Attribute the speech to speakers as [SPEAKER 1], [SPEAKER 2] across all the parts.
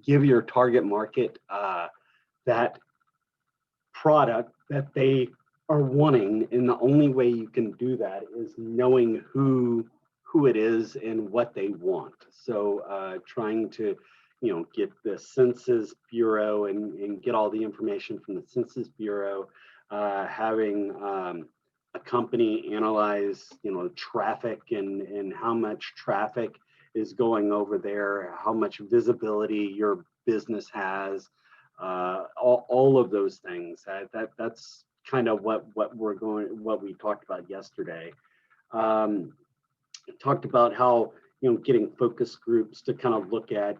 [SPEAKER 1] Give your target market that product that they are wanting, and the only way you can do that is knowing who it is and what they want. So trying to get the Census Bureau and get all the information from the Census Bureau, having a company analyze traffic and how much traffic is going over there, how much visibility your business has, all of those things. That's kind of what we talked about yesterday. Talked about how getting focus groups to kind of look at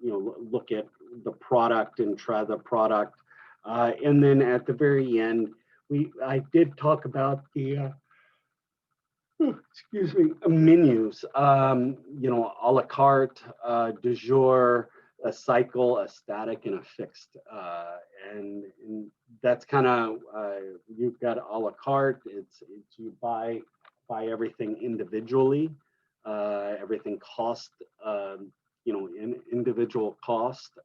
[SPEAKER 1] look at the product and try the product, and then at the very end I did talk about the excuse me, menus, a la carte, du jour, a cycle, a static, and a fixed. And that's kind of, you've got a la carte, it's you buy everything individually, everything cost, in individual cost,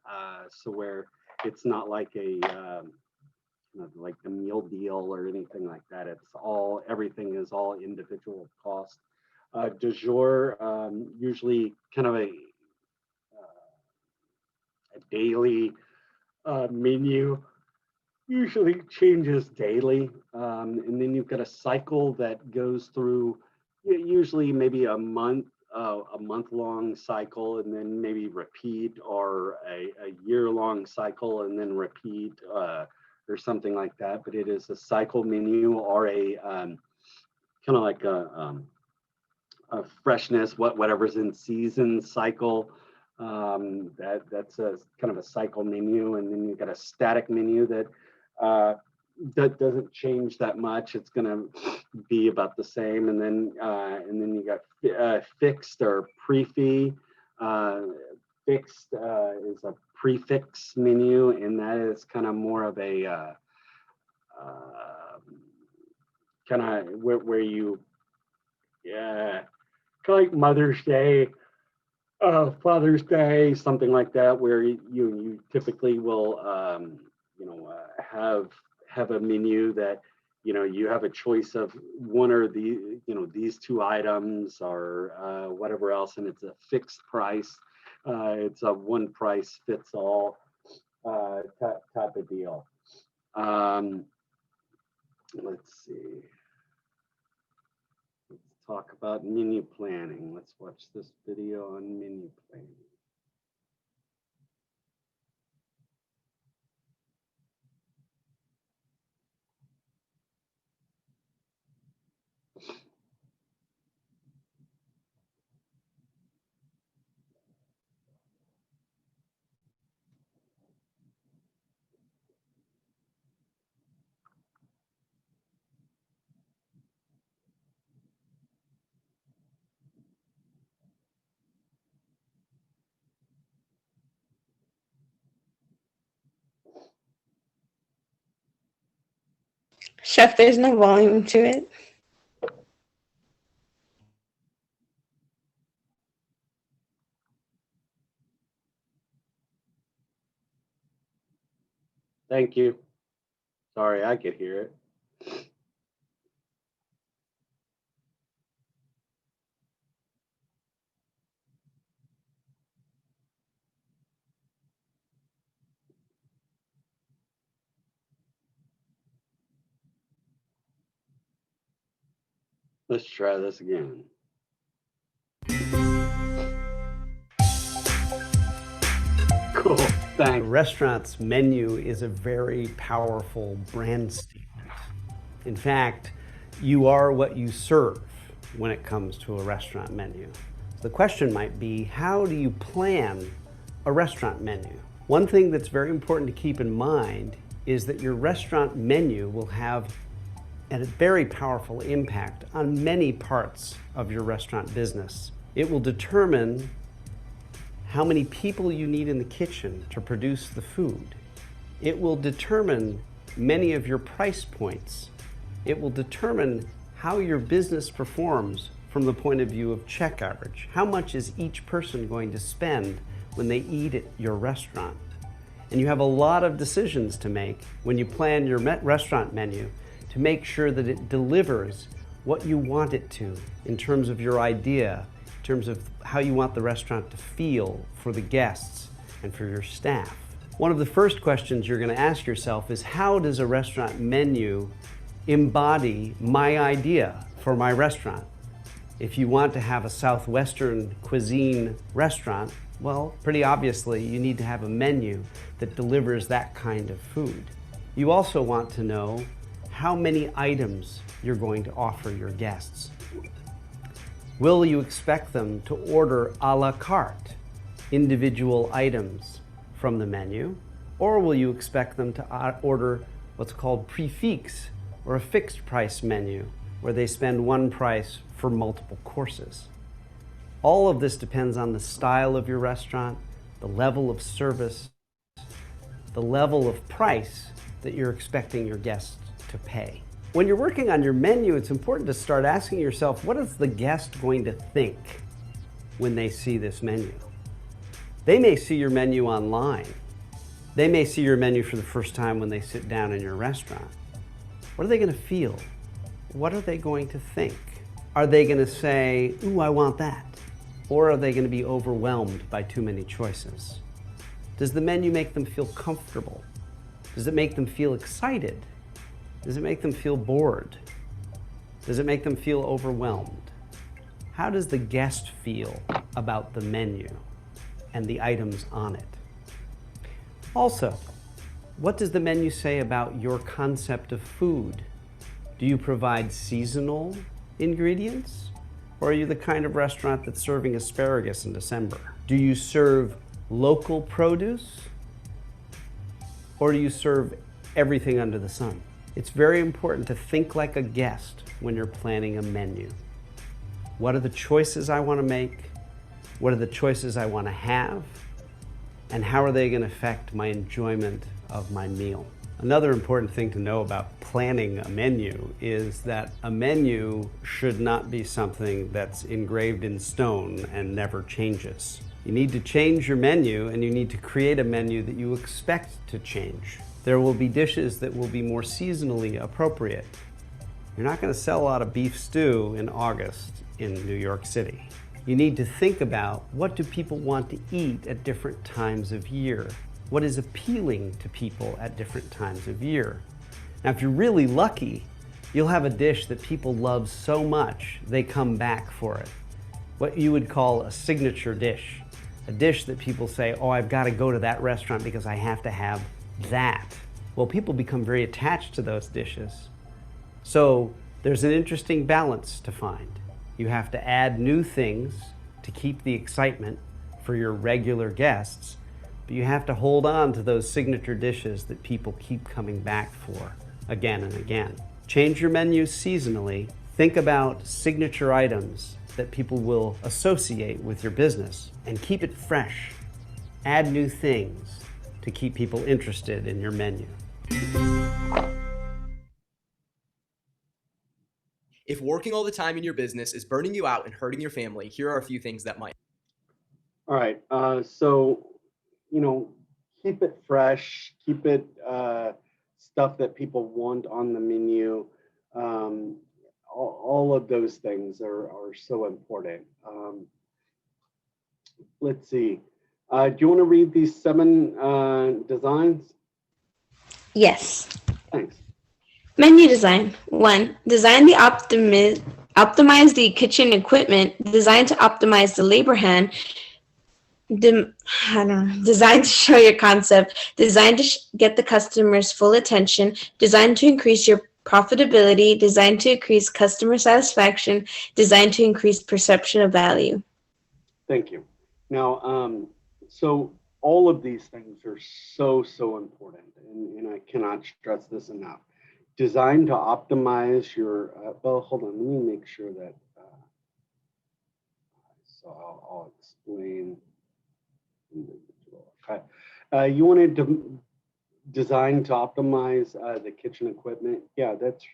[SPEAKER 1] so where it's not like like the meal deal or anything like that. It's all, everything is all individual cost. Du jour, usually kind of a daily menu, usually changes daily. And then you've got a cycle that goes through usually maybe a month-long cycle, and then maybe repeat, or a year-long cycle and then repeat, or something like that. But it is a cycle menu, or a kind of like a freshness, whatever's in season cycle. That's a kind of a cycle menu. And then you've got a static menu that doesn't change that much. It's going to be about the same. And then you got fixed or pre-fee. Fixed is a prefix menu, and that is kind of more of a kind of where you, kind of like Mother's Day, Father's Day, something like that, where you typically will have a menu that you have a choice of one or these two items, or whatever else, and it's a fixed price. It's a one price fits all type of deal. Let's see. Let's talk about menu planning. Let's watch this video on menu planning.
[SPEAKER 2] Chef, there's no volume to it.
[SPEAKER 1] Thank you. Sorry, I could hear it. Let's try this again. Cool, thanks.
[SPEAKER 3] A restaurant's menu is a very powerful brand statement. In fact, you are what you serve when it comes to a restaurant menu. So the question might be, how do you plan a restaurant menu? One thing that's very important to keep in mind is that your restaurant menu will have a very powerful impact on many parts of your restaurant business. It will determine how many people you need in the kitchen to produce the food. It will determine many of your price points. It will determine how your business performs from the point of view of check average. How much is each person going to spend when they eat at your restaurant. And you have a lot of decisions to make when you plan your restaurant menu to make sure that it delivers what you want it to in terms of your idea, in terms of how you want the restaurant to feel for the guests and for your staff. One of the first questions you're going to ask yourself is, how does a restaurant menu embody my idea for my restaurant? If you want to have a Southwestern cuisine restaurant, well, pretty obviously you need to have a menu that delivers that kind of food. You also want to know how many items you're going to offer your guests. Will you expect them to order a la carte, individual items from the menu, or will you expect them to order what's called prix fixe, or a fixed price menu, where they spend one price for multiple courses? All of this depends on the style of your restaurant, the level of service, the level of price that you're expecting your guests to pay. When you're working on your menu, it's important to start asking yourself, what is the guest going to think when they see this menu? They may see your menu online. They may see your menu for the first time when they sit down in your restaurant. What are they going to feel? What are they going to think? Are they going to say, ooh, I want that? Or are they going to be overwhelmed by too many choices? Does the menu make them feel comfortable? Does it make them feel excited? Does it make them feel bored? Does it make them feel overwhelmed? How does the guest feel about the menu and the items on it? Also, what does the menu say about your concept of food? Do you provide seasonal ingredients? Or are you the kind of restaurant that's serving asparagus in December? Do you serve local produce? Or do you serve everything under the sun? It's very important to think like a guest when you're planning a menu. What are the choices I want to make? What are the choices I want to have? And how are they going to affect my enjoyment of my meal? Another important thing to know about planning a menu is that a menu should not be something that's engraved in stone and never changes. You need to change your menu, and you need to create a menu that you expect to change. There will be dishes that will be more seasonally appropriate. You're not going to sell a lot of beef stew in August in New York City. You need to think about, what do people want to eat at different times of year? What is appealing to people at different times of year? Now, if you're really lucky, you'll have a dish that people love so much they come back for it. What you would call a signature dish. A dish that people say, oh, I've got to go to that restaurant because I have to have that. Well, people become very attached to those dishes. So there's an interesting balance to find. You have to add new things to keep the excitement for your regular guests, but you have to hold on to those signature dishes that people keep coming back for again and again. Change your menu seasonally. Think about signature items that people will associate with your business, and keep it fresh. Add new things to keep people interested in your menu.
[SPEAKER 4] If working all the time in your business is burning you out and hurting your family, here are a few things that might.
[SPEAKER 1] All right. So, keep it fresh, keep it stuff that people want on the menu. All of those things are so important. Let's see. Do you want to read these 7 designs?
[SPEAKER 2] Yes.
[SPEAKER 1] Thanks.
[SPEAKER 2] Menu design. 1. Design the optimize the kitchen equipment. Designed to optimize the labor hand. Designed to show your concept. Designed to get the customer's full attention. Designed to increase your profitability. Designed to increase customer satisfaction. Designed to increase perception of value.
[SPEAKER 1] Thank you. Now, so all of these things are so important, and I cannot stress this enough. Designed to optimize your, well, hold on, let me make sure that, so I'll explain. Okay. You wanted to design to optimize the kitchen equipment. Yeah, that's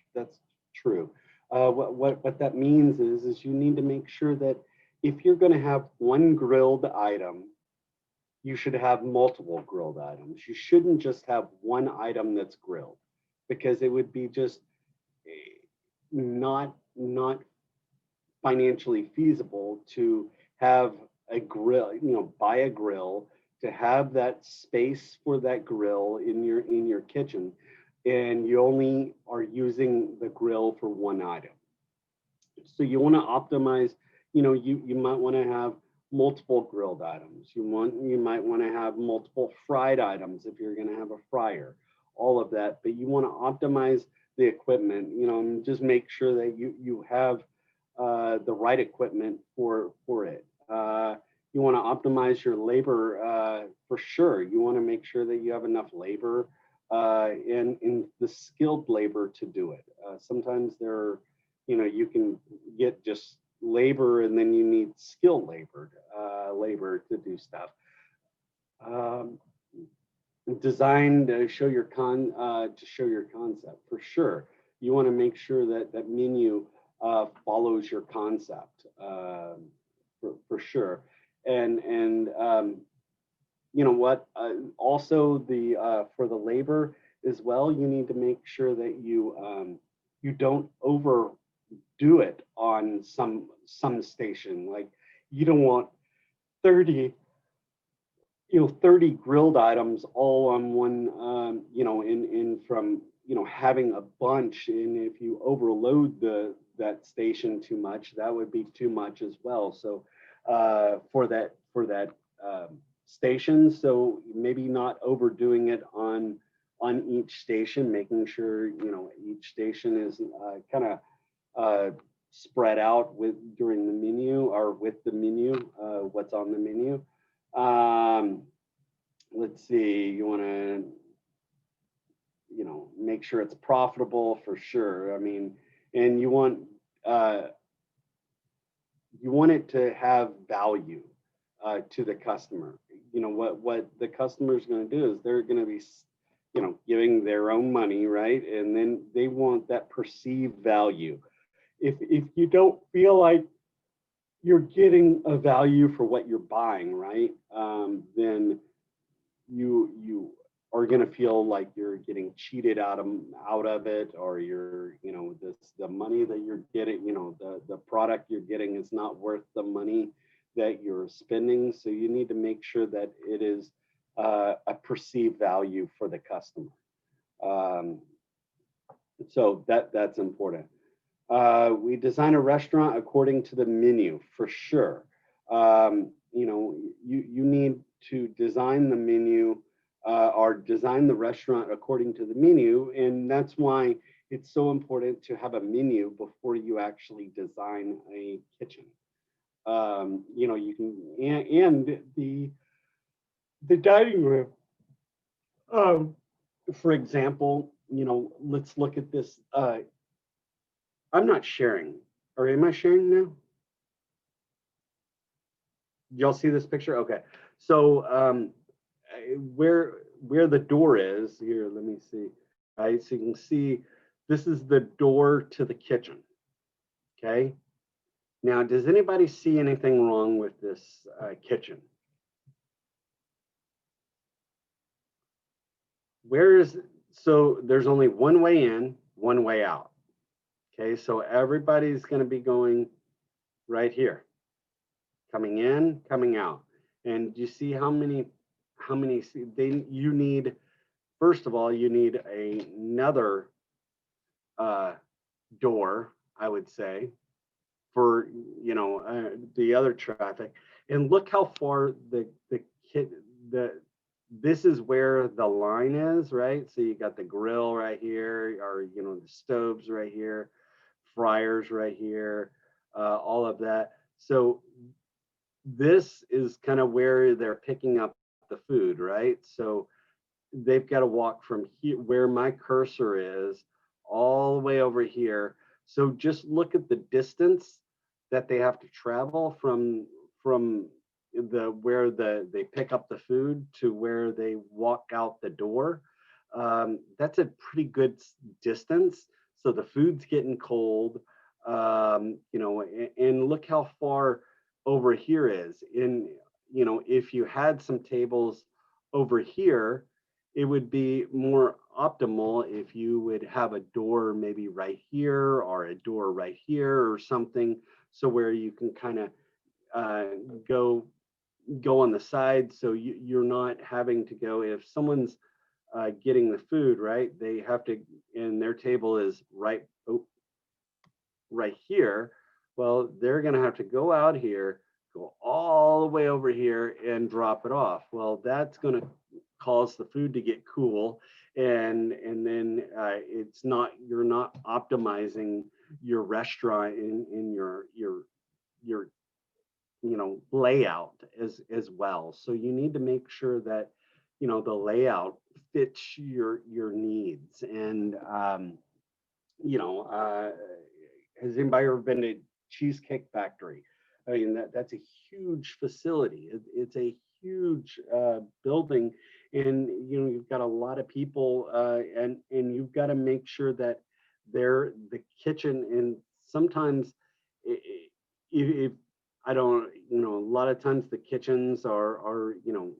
[SPEAKER 1] true. What that means is you need to make sure that if you're going to have one grilled item you should have multiple grilled items. You shouldn't just have one item that's grilled, because it would be just not financially feasible to have a grill, buy a grill, to have that space for that grill in your kitchen, and you only are using the grill for one item. So you want to optimize, you might want to have multiple grilled items. You might want to have multiple fried items if you're going to have a fryer, all of that. But you want to optimize the equipment, and just make sure that you have the right equipment for it. You want to optimize your labor for sure. You want to make sure that you have enough labor and the skilled labor to do it. Sometimes you can get just labor, and then you need skilled labor to do stuff. Design to show your concept for sure. You want to make sure that that menu follows your concept for sure. And you know what? Also, the for the labor as well, you need to make sure that you don't overdo it on some station. Like, you don't want 30 30 grilled items all on one, in from having a bunch. And if you overload that station too much, that would be too much as well. So for that station, so maybe not overdoing it on each station, making sure each station is kind of spread out during the menu, or with the menu, what's on the menu. Let's see, you want to make sure it's profitable for sure. I mean, and you want it to have value to the customer. What the customer is going to do is they're going to be giving their own money, right? And then they want that perceived value. If you don't feel like you're getting a value for what you're buying, right? Then you are going to feel like you're getting cheated out of it, or the money that you're getting, the product you're getting is not worth the money that you're spending. So you need to make sure that it is a perceived value for the customer. So that's important. We design a restaurant according to the menu for sure. You need to design the menu or design the restaurant according to the menu, and that's why it's so important to have a menu before you actually design a kitchen. You can and the dining room. For example, let's look at this. I'm not sharing. Or am I sharing now? Y'all see this picture? Okay. So where the door is here, let me see. Right, so you can see this is the door to the kitchen. Okay. Now, does anybody see anything wrong with this kitchen? So there's only one way in, one way out. Okay, so everybody's going to be going right here, coming in, coming out. And you see how many you need. First of all, you need another door, I would say, for the other traffic. And look how far this is where the line is, right? So you got the grill right here, or the stoves right here, fryers right here, all of that. So this is kind of where they're picking up the food, right? So they've got to walk from here, where my cursor is, all the way over here. So just look at the distance that they have to travel from where they pick up the food to where they walk out the door. That's a pretty good distance. So the food's getting cold, and look how far over here is. And you know, if you had some tables over here, it would be more optimal if you would have a door maybe right here or a door right here or something, so where you can kind of uh, go on the side, so you're not having to go if someone's getting the food, right? They have to, and their table is right, oh, right here. Well, they're going to have to go out here, go all the way over here and drop it off. Well, that's going to cause the food to get cool, and then it's not, you're not optimizing your restaurant in your you know, layout as well. So you need to make sure that, you know, the layout fits your needs. And you know, has anybody ever been to Cheesecake Factory? I mean, that's a huge facility. It's a huge building, and you know, you've got a lot of people, and you've got to make sure that they're the kitchen. And sometimes, if I don't, you know, a lot of times the kitchens are, you know,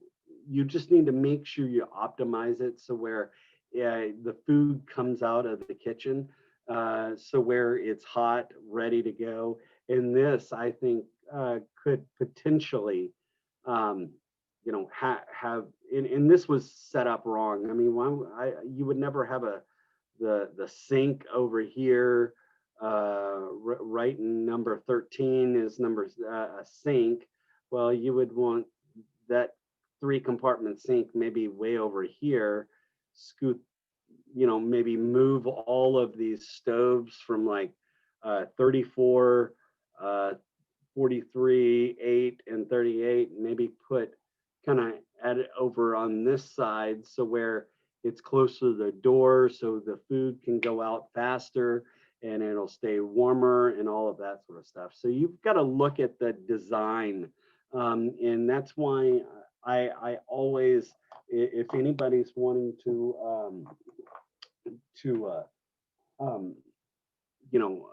[SPEAKER 1] you just need to make sure you optimize it so where the food comes out of the kitchen, so where it's hot, ready to go. And this, I think, could potentially, um, you know, have, and this was set up wrong. I mean, you would never have the sink over here. Right in number 13 is a sink. Well, you would want that 3-compartment sink maybe way over here, scoot, you know, maybe move all of these stoves from like 34, 43, 8, and 38, maybe put kind of at it over on this side so where it's closer to the door so the food can go out faster and it'll stay warmer and all of that sort of stuff. So you've got to look at the design. And that's why I always, if anybody's wanting to um, you know,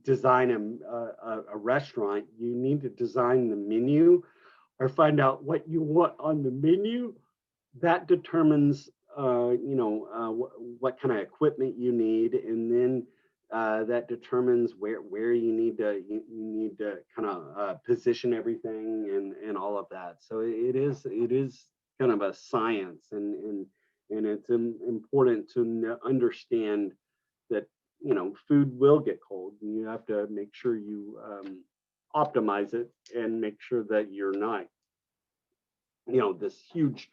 [SPEAKER 1] design a restaurant, you need to design the menu or find out what you want on the menu. That determines, you know, what kind of equipment you need, and then that determines where you need to kind of position everything and all of that. So it is kind of a science, and it's important to understand that, you know, food will get cold, and you have to make sure you optimize it and make sure that you're not, you know, this huge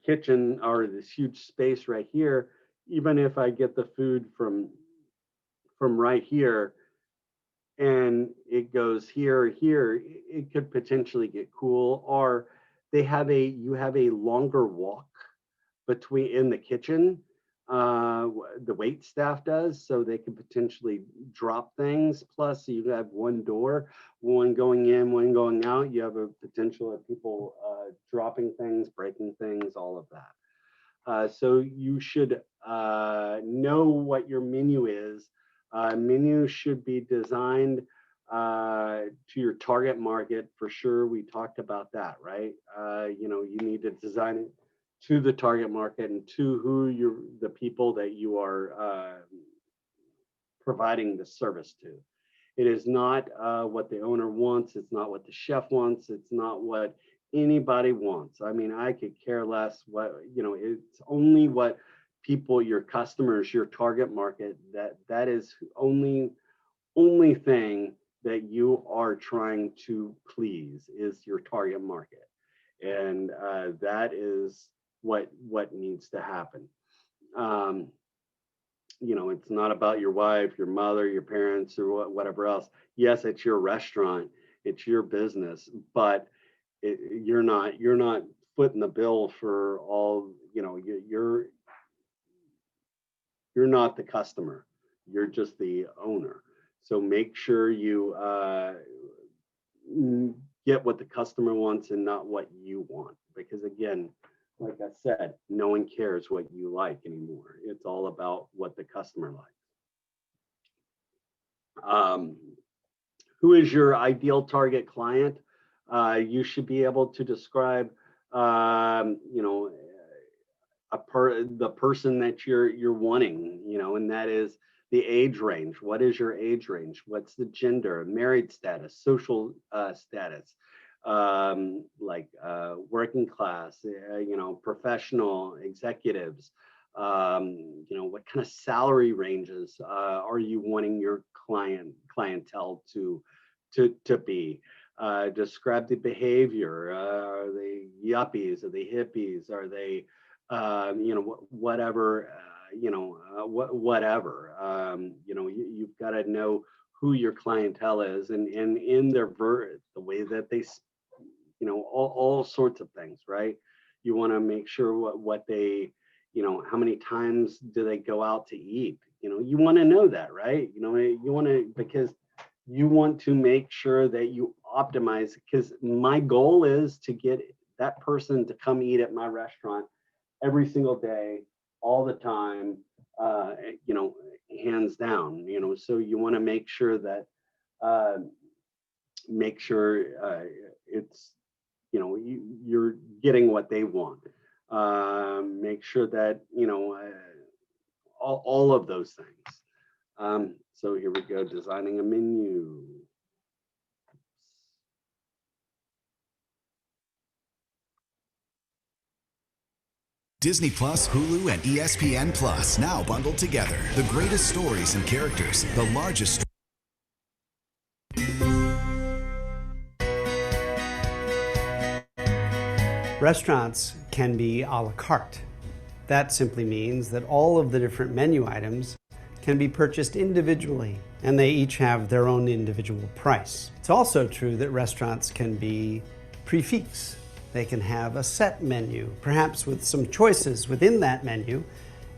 [SPEAKER 1] kitchen or this huge space right here. Even if I get the food from right here and it goes here, it could potentially get cool. Or you have a longer walk between in the kitchen, the wait staff does, so they can potentially drop things. Plus you have one door, one going in, one going out. You have a potential of people dropping things, breaking things, all of that. So you should know what your menu is. Menu should be designed to your target market for sure. We talked about that, right? You know, you need to design it to the target market and to the people that you are providing the service to. It is not what the owner wants. It's not what the chef wants. It's not what anybody wants. I mean, I could care less what, you know, it's only what people, your customers, your target market, that is only thing that you are trying to please is your target market. And that is what needs to happen. You know, it's not about your wife, your mother, your parents, or whatever else. Yes, it's your restaurant, it's your business, but you're not footing the bill for all. You know, you're not the customer. You're just the owner. So make sure you get what the customer wants and not what you want, because again, like I said, no one cares what you like anymore. It's all about what the customer likes. Who is your ideal target client? You should be able to describe, you know, the person that you're wanting, you know, and that is the age range. What is your age range? What's the gender, married status, social status, working class, you know, professional, executives. You know, what kind of salary ranges are you wanting your clientele to be? Describe the behavior. Are they yuppies? Are they hippies? Are they you know, whatever, whatever. You know, you've got to know who your clientele is, and in their the way that you know, all sorts of things, right? You want to make sure what they, you know, how many times do they go out to eat? You know, you want to know that, right? You know, you want to, because you want to make sure that you optimize, because my goal is to get that person to come eat at my restaurant every single day, all the time, you know, hands down, you know. So you want to make sure that, uh, it's, you know, you're getting what they want. Make sure that, you know, all of those things. So here we go, designing a menu.
[SPEAKER 5] Disney Plus, Hulu, and ESPN Plus now bundled together. The greatest stories and characters, the largest.
[SPEAKER 3] Restaurants can be a la carte. That simply means that all of the different menu items can be purchased individually, and they each have their own individual price. It's also true that restaurants can be prix fixe. They can have a set menu, perhaps with some choices within that menu,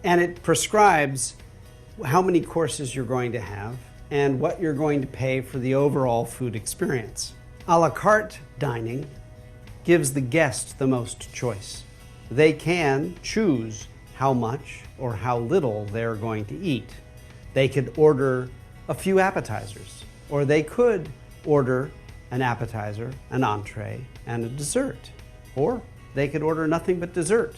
[SPEAKER 3] and it prescribes how many courses you're going to have and what you're going to pay for the overall food experience. A la carte dining gives the guest the most choice. They can choose how much or how little they're going to eat. They could order a few appetizers, or they could order an appetizer, an entree, and a dessert. Or they could order nothing but dessert.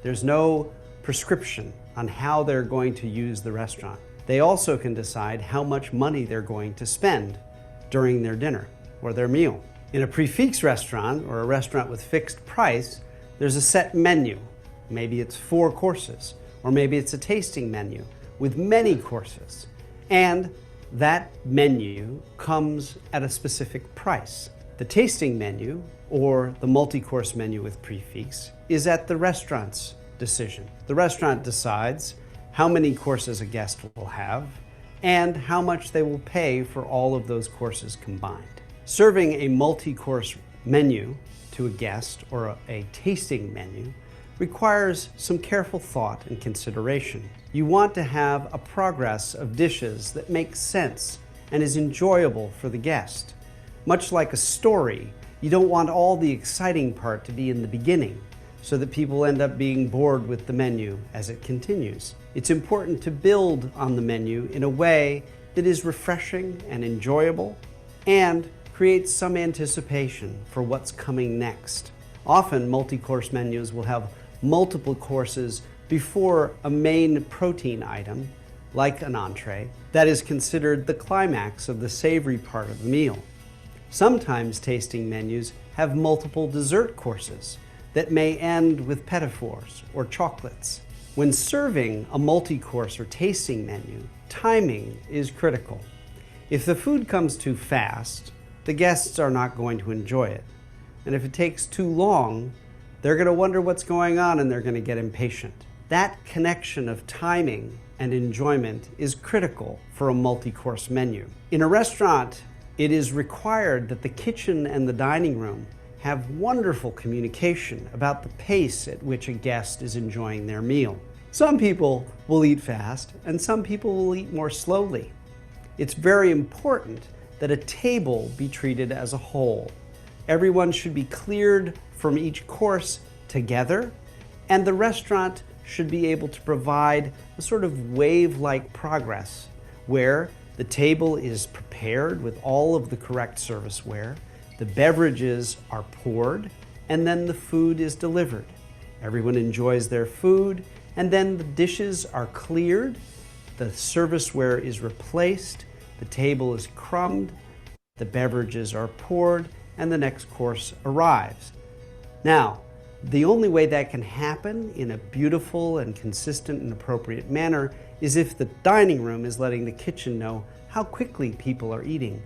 [SPEAKER 3] There's no prescription on how they're going to use the restaurant. They also can decide how much money they're going to spend during their dinner or their meal. In a prix fixe restaurant or a restaurant with fixed price, there's a set menu. Maybe it's 4 courses, or maybe it's a tasting menu with many courses. And that menu comes at a specific price. The tasting menu, or the multi-course menu with prix fixe, is at the restaurant's decision. The restaurant decides how many courses a guest will have and how much they will pay for all of those courses combined. Serving a multi-course menu to a guest or a tasting menu requires some careful thought and consideration. You want to have a progress of dishes that makes sense and is enjoyable for the guest. Much like a story, you don't want all the exciting part to be in the beginning so that people end up being bored with the menu as it continues. It's important to build on the menu in a way that is refreshing and enjoyable and creates some anticipation for what's coming next. Often, multi-course menus will have multiple courses before a main protein item, like an entree, that is considered the climax of the savory part of the meal. Sometimes tasting menus have multiple dessert courses that may end with petit fours or chocolates. When serving a multi-course or tasting menu, timing is critical. If the food comes too fast, the guests are not going to enjoy it. And if it takes too long, they're going to wonder what's going on and they're going to get impatient. That connection of timing and enjoyment is critical for a multi-course menu. In a restaurant, it is required that the kitchen and the dining room have wonderful communication about the pace at which a guest is enjoying their meal. Some people will eat fast and some people will eat more slowly. It's very important that a table be treated as a whole. Everyone should be cleared from each course together, and the restaurant should be able to provide a sort of wave-like progress where the table is prepared with all of the correct serviceware, The beverages are poured, and then the food is delivered. Everyone enjoys their food, and then the dishes are cleared, the serviceware is replaced, the table is crumbed, the beverages are poured, and the next course arrives. Now, the only way that can happen in a beautiful and consistent and appropriate manner is if the dining room is letting the kitchen know how quickly people are eating,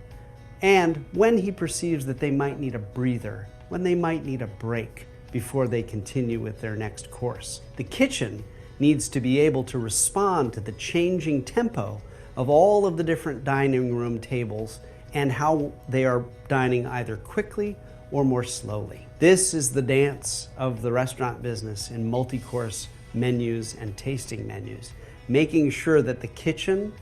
[SPEAKER 3] and when he perceives that they might need a breather, when they might need a break before they continue with their next course. The kitchen needs to be able to respond to the changing tempo of all of the different dining room tables and how they are dining either quickly or more slowly. This is the dance of the restaurant business in multi-course menus and tasting menus, making sure that the kitchen,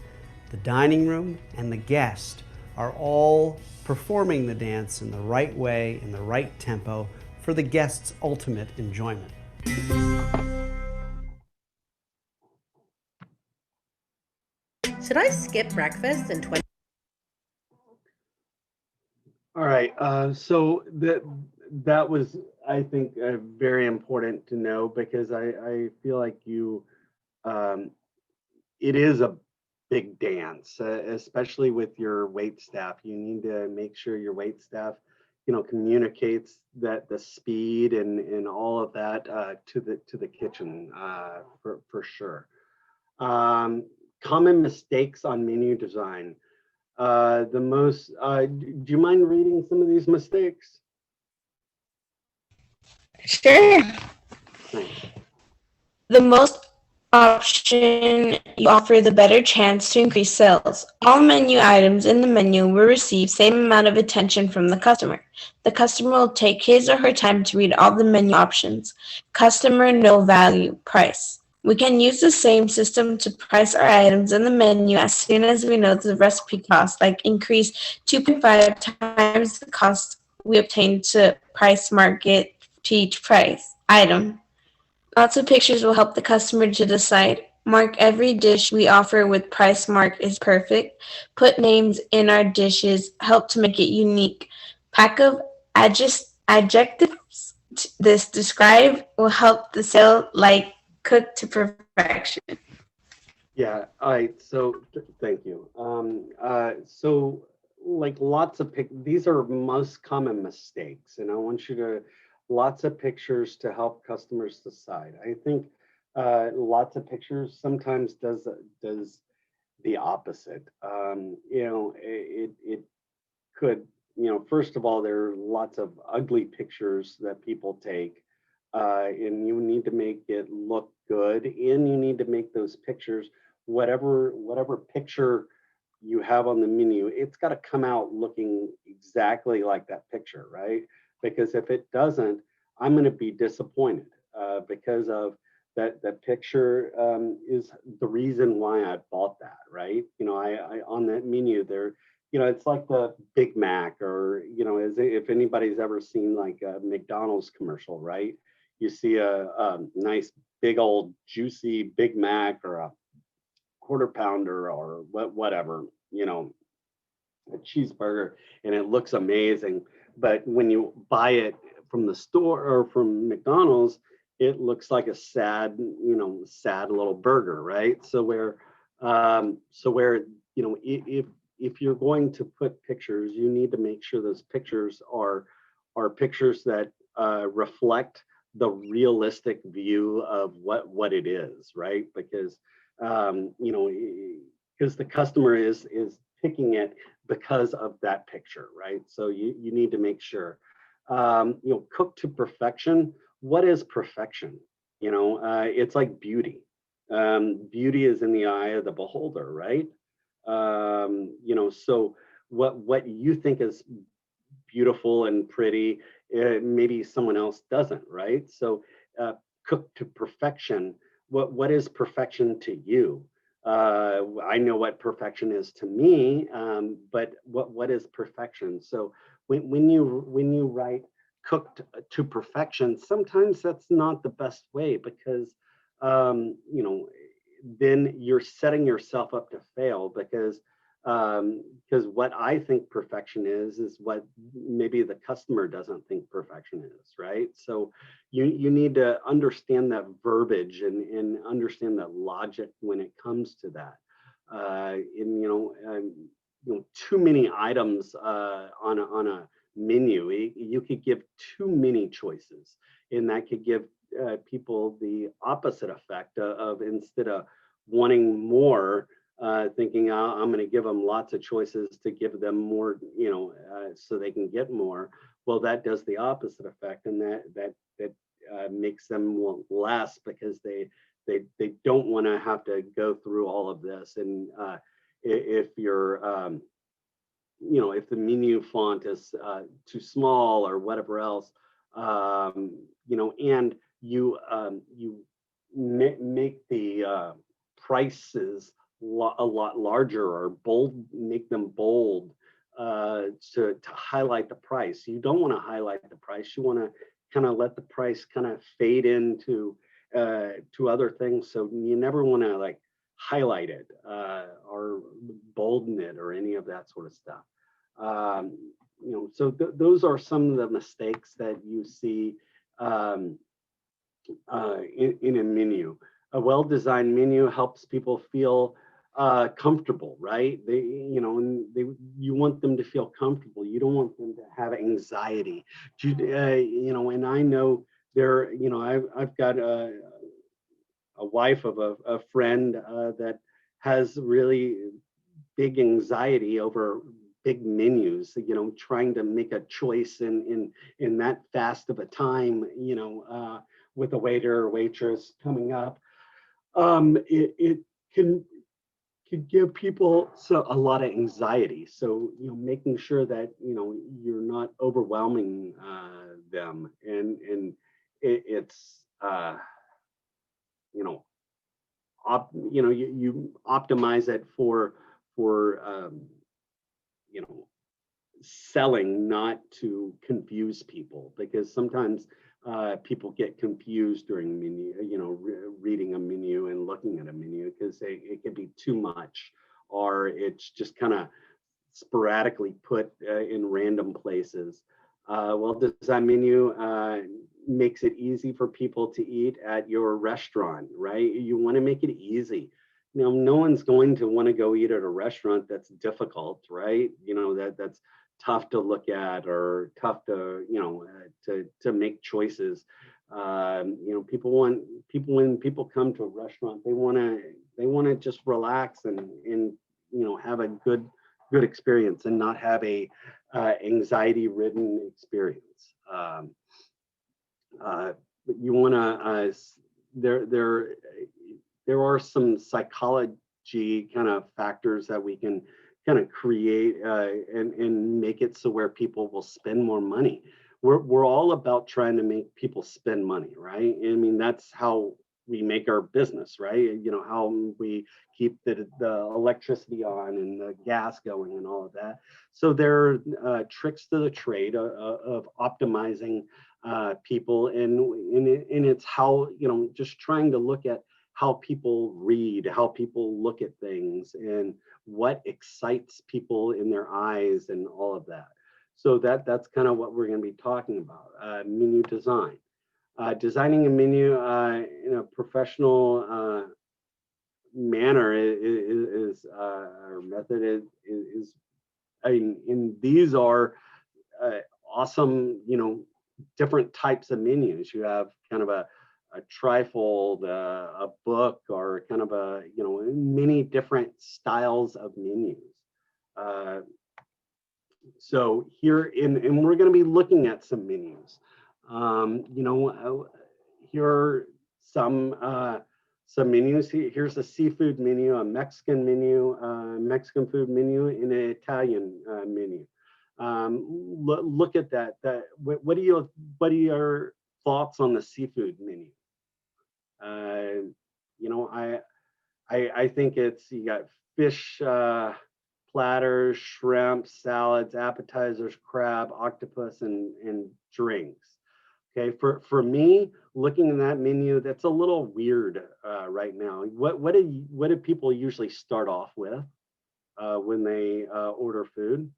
[SPEAKER 3] the dining room, and the guest are all performing the dance in the right way, in the right tempo, for the guest's ultimate enjoyment.
[SPEAKER 6] Should I skip breakfast in 20?
[SPEAKER 1] All right. So that was, I think, very important to know, because I feel like it is a big dance, especially with your wait staff. You need to make sure your wait staff, communicates that the speed and all of that to the kitchen, for sure. Common mistakes on menu design. Do you mind reading some of these mistakes?
[SPEAKER 2] Sure.
[SPEAKER 1] Thanks.
[SPEAKER 2] The most option you offer, the better chance to increase sales. All menu items in the menu will receive same amount of attention from the customer. The customer will take his or her time to read all the menu options. Customer no value, price. We can use the same system to price our items in the menu as soon as we know the recipe cost, like increase 2.5 times the cost we obtain to price market to each price item. Lots of pictures will help the customer to decide. Mark every dish we offer with price mark is perfect. Put names in our dishes, help to make it unique. Pack of adjectives this describe will help the sale like cooked to perfection.
[SPEAKER 1] Yeah. All right. So thank you. So like lots of these are most common mistakes, and I want you to lots of pictures to help customers decide. I think lots of pictures sometimes does the opposite. It could, first of all, there are lots of ugly pictures that people take, and you need to make it look good, and you need to make those pictures, whatever picture you have on the menu, it's got to come out looking exactly like that picture, right? Because if it doesn't, I'm going to be disappointed, because of that picture is the reason why I bought that, right? I on that menu there, it's like the Big Mac, or if anybody's ever seen like a McDonald's commercial, right? You see a nice big old juicy Big Mac, or a quarter pounder, or whatever, a cheeseburger, and it looks amazing. But when you buy it from the store or from McDonald's, it looks like a sad little burger, right? So where if you're going to put pictures, you need to make sure those pictures are pictures that reflect the realistic view of what it is, right? Because because the customer is picking it because of that picture, right? So you need to make sure, cook to perfection. What is perfection? It's like beauty. Beauty is in the eye of the beholder, right? So what you think is beautiful and pretty, maybe someone else doesn't, right? So cook to perfection. What is perfection to you? I know what perfection is to me, but what is perfection? So when you write cooked to perfection, sometimes that's not the best way, because then you're setting yourself up to fail, because Because what I think perfection is what maybe the customer doesn't think perfection is, right? So you need to understand that verbiage and understand that logic when it comes to that. And too many items on a menu, you could give too many choices, and that could give people the opposite effect of instead of wanting more, thinking I'm going to give them lots of choices to give them more, so they can get more. Well, that does the opposite effect, and that makes them want less because they don't want to have to go through all of this. And if you're if the menu font is too small or whatever else, and you make the prices a lot larger or bold, make them bold to highlight the price. You don't want to highlight the price. You want to kind of let the price kind of fade into to other things. So you never want to like highlight it or bolden it or any of that sort of stuff. So those are some of the mistakes that you see in a menu. A well-designed menu helps people feel comfortable, right? You want them to feel comfortable. You don't want them to have anxiety. And I know I've got a wife of a friend that has really big anxiety over big menus, trying to make a choice in that fast of a time, with a waiter or waitress coming up. It can give people a lot of anxiety. So, making sure that, you're not overwhelming them, and it's, you optimize it for selling, not to confuse people, because sometimes people get confused during menu, reading a menu and looking at a menu, because it can be too much, or it's just kind of sporadically put in random places. Well, design menu makes it easy for people to eat at your restaurant, right? You want to make it easy. No one's going to want to go eat at a restaurant that's difficult, right? That's tough to look at, or tough to to make choices. People when people come to a restaurant, they want to just relax and have a good experience, and not have a anxiety ridden experience. But you want to there are some psychology kind of factors that we can kind of create and make it so where people will spend more money. We're all about trying to make people spend money, right? I mean, that's how we make our business, right? How we keep the electricity on and the gas going and all of that. So there are tricks to the trade of optimizing people, and it's how, just trying to look at how people read, how people look at things, and what excites people in their eyes, and all of that. So that's kind of what we're going to be talking about. Menu design. Designing a menu in a professional manner or method is I mean, and these are awesome, different types of menus. You have kind of a trifold, a book, or kind of many different styles of menus. So here and we're going to be looking at some menus. Here are some menus. Here's a seafood menu, a Mexican menu, Mexican food menu, and an Italian menu. Look at that. What are your thoughts on the seafood menu? I think you got fish platters, shrimp, salads, appetizers, crab, octopus, and drinks. Okay, for me, looking at that menu, that's a little weird right now. What do people usually start off with? when they order food?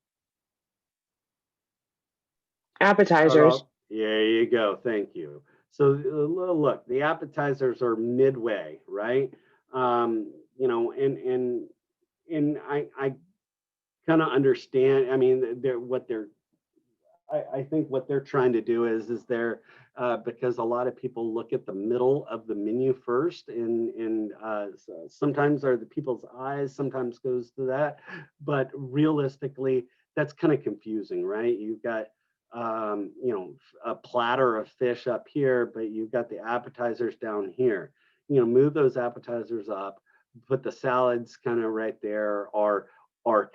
[SPEAKER 1] Start
[SPEAKER 7] Appetizers.
[SPEAKER 1] off. There you go. Thank you. So look, the appetizers are midway, right? You know, and I kind of understand. I mean, I think what they're trying to do is they're because a lot of people look at the middle of the menu first, and sometimes are the people's eyes sometimes goes to that, but realistically, that's kind of confusing, right? You've got you know, a platter of fish up here, but you've got the appetizers down here. You know, move those appetizers up, put the salads kind of right there, or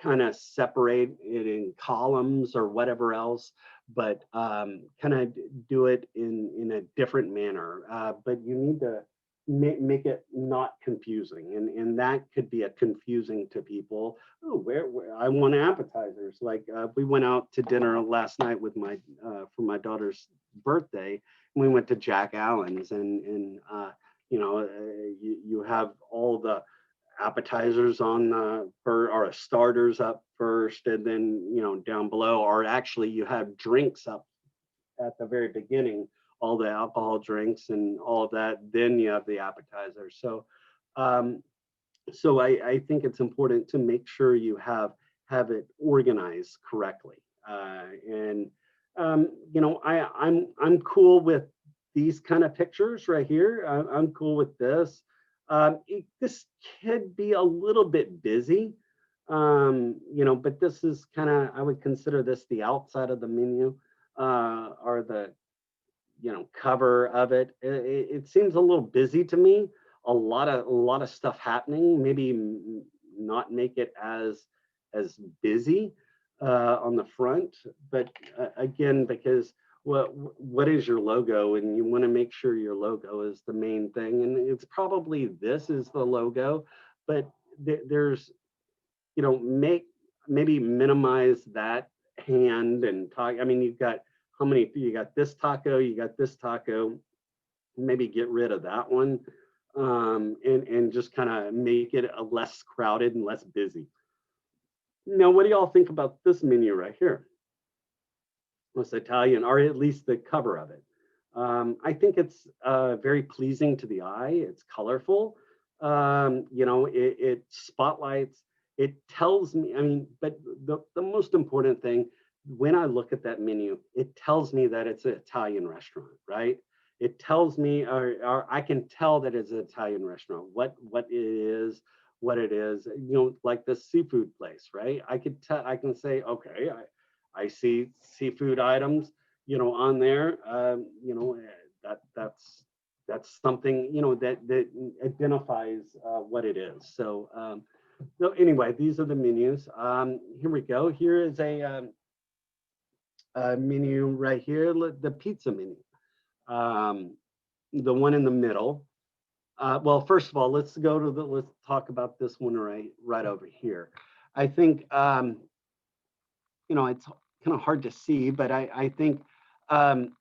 [SPEAKER 1] kind of separate it in columns or whatever else, but kind of do it in a different manner. But you need to make it not confusing, and that could be a confusing to people. Oh, where I want appetizers. Like we went out to dinner last night with my for my daughter's birthday, and we went to Jack Allen's, and you know, you have all the appetizers on or starters up first, and then you know down below, or actually you have drinks up at the very beginning, all the alcohol drinks and all of that, then you have the appetizers. So um, I think it's important to make sure you have it organized correctly. And you know, I'm cool with these kind of pictures right here. I'm cool with this. This could be a little bit busy, you know, but this is kind of, I would consider this the outside of the menu, or the, you know, cover of it. It seems a little busy to me. A lot of stuff happening. Maybe not make it as busy on the front, but again, because what is your logo, and you want to make sure your logo is the main thing, and it's probably this is the logo, but there's, you know, maybe minimize that hand and talk. I mean, you've got how many, you got this taco, you got this taco, maybe get rid of that one, and just kind of make it a less crowded and less busy. Now, what do y'all think about this menu right here? It's Italian, or at least the cover of it. I think it's very pleasing to the eye. It's colorful. You know, it spotlights, it tells me, I mean, but the most important thing, when I look at that menu, it tells me that it's an Italian restaurant, right? It tells me, or I can tell that it's an Italian restaurant, what it is, you know, like the seafood place, right? I could tell, I can say, okay, I see seafood items, you know, on there, you know, that's something, you know, that identifies what it is. So anyway, these are the menus. Here we go. Here is a menu right here, the pizza menu, the one in the middle. Well, first of all, let's talk about this one right over here. I think, you know, it's kind of hard to see, but I think the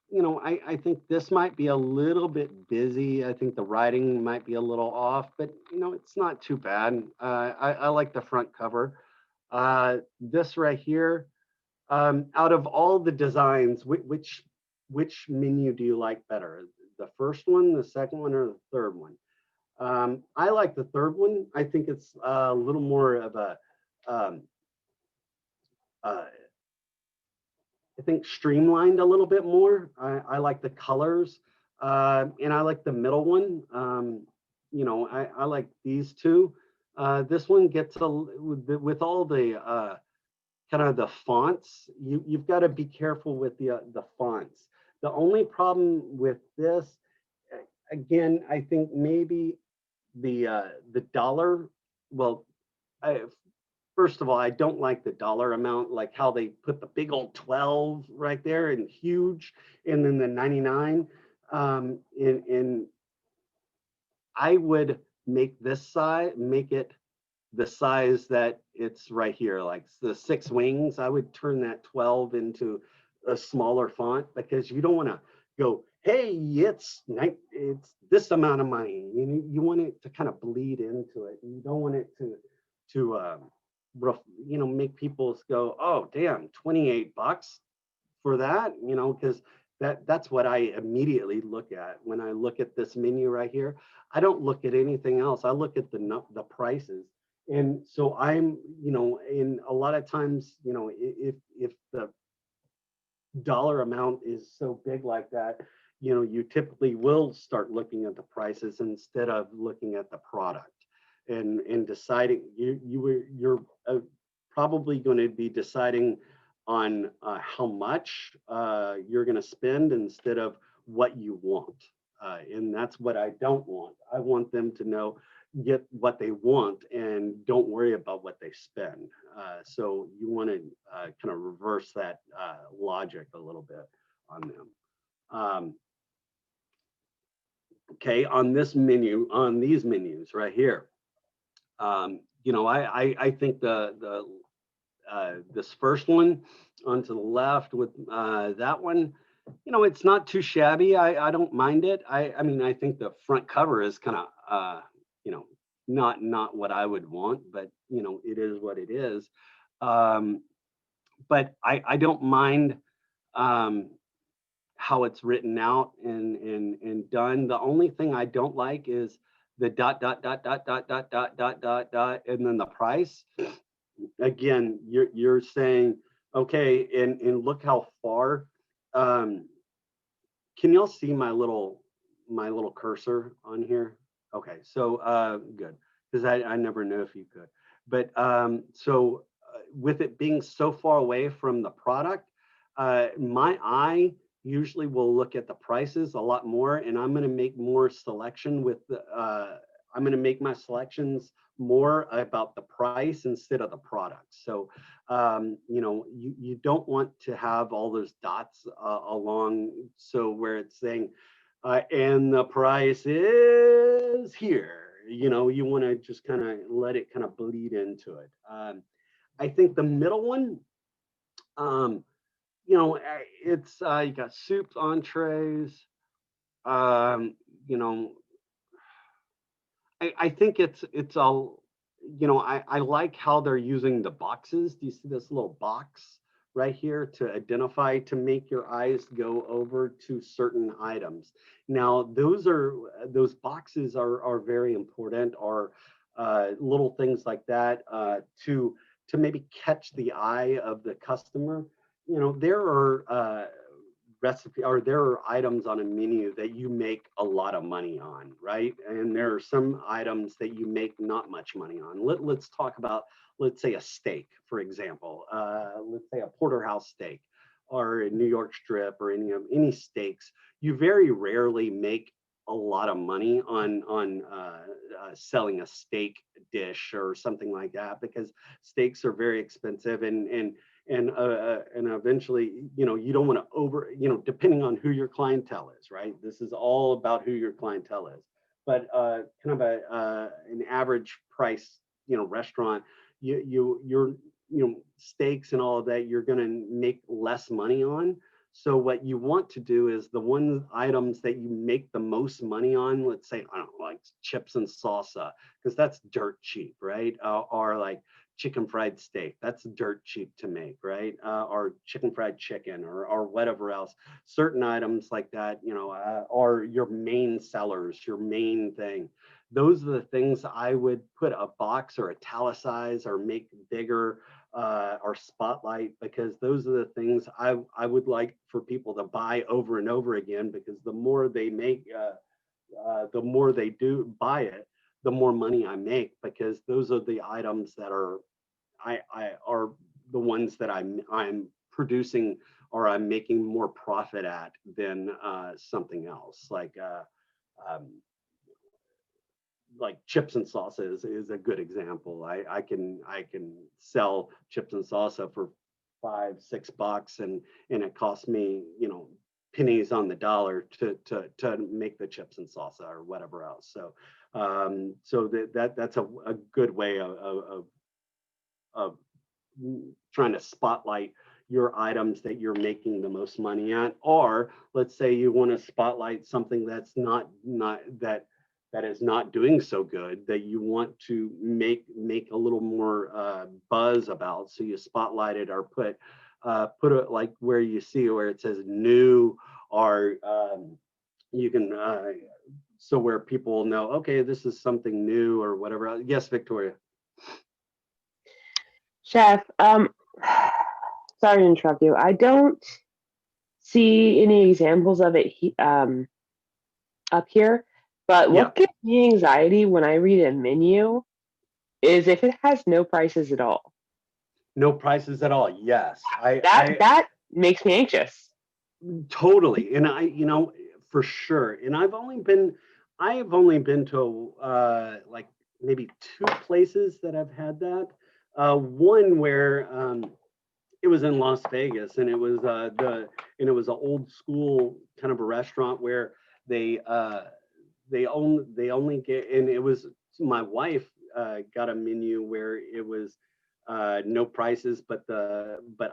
[SPEAKER 1] you know, I think this might be a little bit busy. I think the writing might be a little off, but you know, it's not too bad. I like the front cover. This right here, out of all the designs, which menu do you like better? The first one, the second one, or the third one? I like the third one. I think it's a little more of a um, I think streamlined a little bit more. I like the colors, and I like the middle one. You know, I like these two. This one gets with all the kind of the fonts. You've got to be careful with the fonts. The only problem with this, again, I think maybe the dollar. Well, first of all, I don't like the dollar amount, like how they put the big old 12 right there and huge, and then the 99. And I would make it the size that it's right here, like the 6 wings. I would turn that 12 into a smaller font, because you don't want to go, hey, it's this amount of money. You want it to kind of bleed into it. You don't want it to make people go, oh, damn, $28 for that, because that's what I immediately look at when I look at this menu right here. I don't look at anything else. I look at the prices. And so I'm, in a lot of times, if the dollar amount is so big like that, you typically will start looking at the prices instead of looking at the product and deciding you're probably going to be deciding on how much you're going to spend instead of what you want. And that's what I don't want. I want them to get what they want and don't worry about what they spend. So you want to kind of reverse that logic a little bit on them. Okay, on these menus right here, I think this first one onto the left with that one, it's not too shabby. I don't mind it. I mean, I think the front cover is kind of, not what I would want, but, it is what it is. But I don't mind how it's written out and done. The only thing I don't like is the dot, dot, dot, dot, dot, dot, dot, dot, dot, dot, and then the price. Again, you're saying, okay, and look how far. Can y'all see my little cursor on here? Okay, so good, because I never know if you could. But so with it being so far away from the product, my eye usually will look at the prices a lot more, and I'm going to make more selection with the. I'm going to make my selections more about the price instead of the product. So, you don't want to have all those dots along. So where it's saying, and the price is here. You want to just kind of let it kind of bleed into it. I think the middle one, it's you got soups, entrees. You know, I think it's all, I like how they're using the boxes. Do you see this little box right here to identify, to make your eyes go over to certain items? Now, those boxes are very important, or little things like that to maybe catch the eye of the customer. There are there are items on a menu that you make a lot of money on, right? And there are some items that you make not much money on. Let's talk about, let's say, a steak, for example. Let's say a porterhouse steak or a New York strip or any steaks. You very rarely make a lot of money on selling a steak dish or something like that, because steaks are very expensive, and eventually, you don't want to depending on who your clientele is, right? This is all about who your clientele is. But kind of an average price, restaurant, you're steaks and all of that, you're going to make less money on. So what you want to do is the one items that you make the most money on, let's say, I don't know, like chips and salsa, because that's dirt cheap, right? Or like chicken fried steak, that's dirt cheap to make, right? Or chicken fried chicken, or whatever else. Certain items like that, are your main sellers, your main thing. Those are the things I would put a box or italicize or make bigger, or spotlight, because those are the things I would like for people to buy over and over again, because the more they make, the more they do buy it, the more money I make, because those are the items that are are the ones that I'm producing, or I'm making more profit at than something else. Like chips and salsa is a good example. I can sell chips and salsa for $5-6, and it costs me, pennies on the dollar to make the chips and salsa or whatever else. So so that's a good way of trying to spotlight your items that you're making the most money at. Or let's say you want to spotlight something that's not that that is not doing so good that you want to make a little more buzz about. So you spotlight it or put it like where you see where it says new, or you can so where people will know, okay, this is something new or whatever. Yes, Victoria.
[SPEAKER 7] Chef, sorry to interrupt you. I don't see any examples of it up here, but
[SPEAKER 1] Yeah,
[SPEAKER 7] what gives me anxiety when I read a menu is if it has no prices at all.
[SPEAKER 1] no prices at all. Yes,
[SPEAKER 7] That makes me anxious.
[SPEAKER 1] totally. And for sure. And I have only been to like maybe two places that I've had that. One where it was in Las Vegas, and it was and it was an old school kind of a restaurant where they only get, and it was, my wife got a menu where it was no prices, but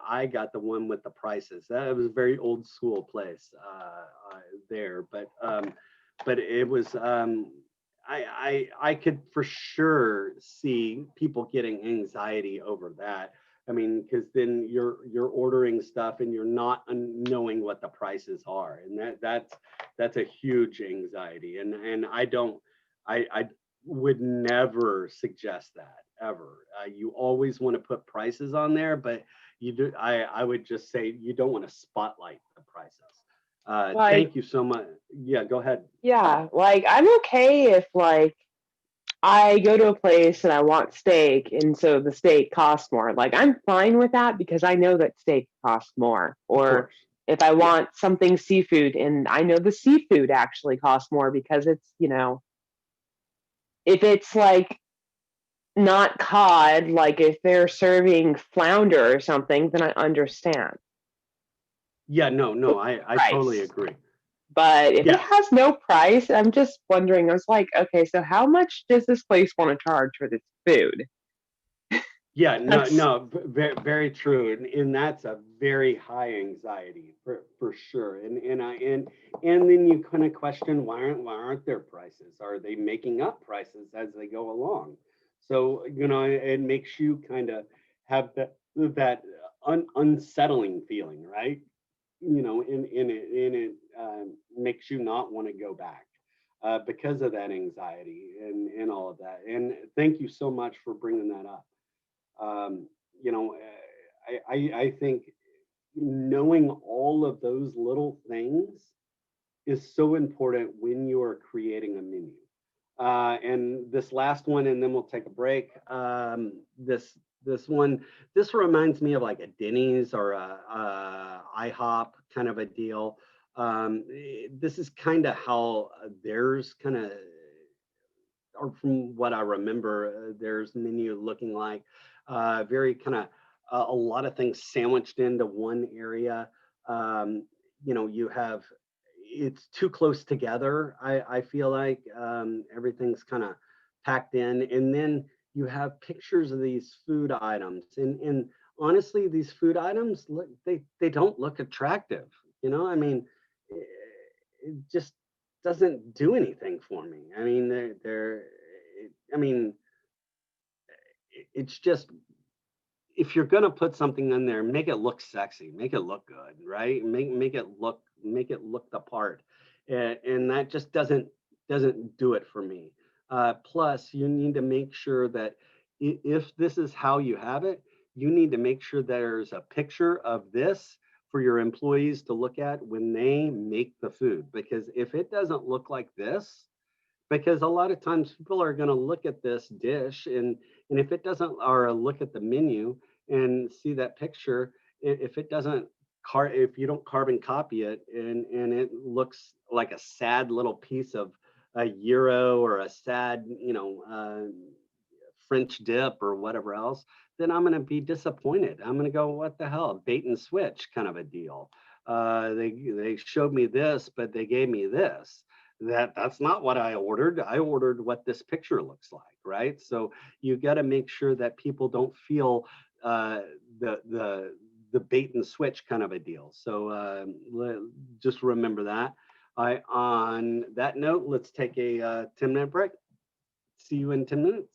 [SPEAKER 1] I got the one with the prices. That was a very old school place there, but it was I could for sure see people getting anxiety over that. I mean, because then you're ordering stuff and you're not knowing what the prices are, and that's a huge anxiety. And I would never suggest that ever. You always want to put prices on there, but you do. I would just say you don't want to spotlight the prices.
[SPEAKER 7] Like,
[SPEAKER 1] Thank you so much. Yeah, go ahead.
[SPEAKER 7] yeah, like I'm okay if like I go to a place and I want steak, and so the steak costs more. Like I'm fine with that because I know that steak costs more.
[SPEAKER 1] Of
[SPEAKER 7] Or
[SPEAKER 1] course.
[SPEAKER 7] if I
[SPEAKER 1] Yeah.
[SPEAKER 7] want something seafood and I know the seafood actually costs more because it's, if it's like not cod, like if they're serving flounder or something, then I understand
[SPEAKER 1] Yeah, no, I totally
[SPEAKER 7] price.
[SPEAKER 1] agree.
[SPEAKER 7] But if it
[SPEAKER 1] Yes.
[SPEAKER 7] has no price, I'm just wondering, I was like, okay, so how much does this place want to charge for this food?
[SPEAKER 1] Yeah, no,
[SPEAKER 7] That's
[SPEAKER 1] no, very, very true, and that's a very high anxiety for sure. And then you kind of question, why aren't there prices? Are they making up prices as they go along? So it makes you kind of have that unsettling feeling, right? And it makes you not want to go back because of that anxiety and all of that. And thank you so much for bringing that up. um, you know, I think knowing all of those little things is so important when you are creating a menu. And this last one, and then we'll take a break. This one, this reminds me of like a Denny's or a IHOP kind of a deal. This is kind of how theirs kind of, or from what I remember, there's menu looking like very kind of a lot of things sandwiched into one area. You have, it's too close together. I feel like everything's kind of packed in, and then you have pictures of these food items, and honestly, these food items look, they don't look attractive. I mean, it just doesn't do anything for me. I mean, I mean, it's just, if you're gonna put something in there, make it look sexy, make it look good, right? Make it look the part, and that just doesn't do it for me. Plus, you need to make sure that if this is how you have it, you need to make sure there's a picture of this for your employees to look at when they make the food. Because if it doesn't look like this, because a lot of times people are going to look at this dish, and if it doesn't, or look at the menu and see that picture, if it doesn't if you don't carbon copy it, and it looks like a sad little piece of a gyro or a sad French dip or whatever else, then I'm going to be disappointed. I'm going to go, what the hell, bait and switch kind of a deal. They showed me this, but they gave me this. That's not what I ordered. I ordered what this picture looks like, right? So you got to make sure that people don't feel the bait and switch kind of a deal. So just remember that. On that note, let's take a 10-minute break. See you in 10 minutes.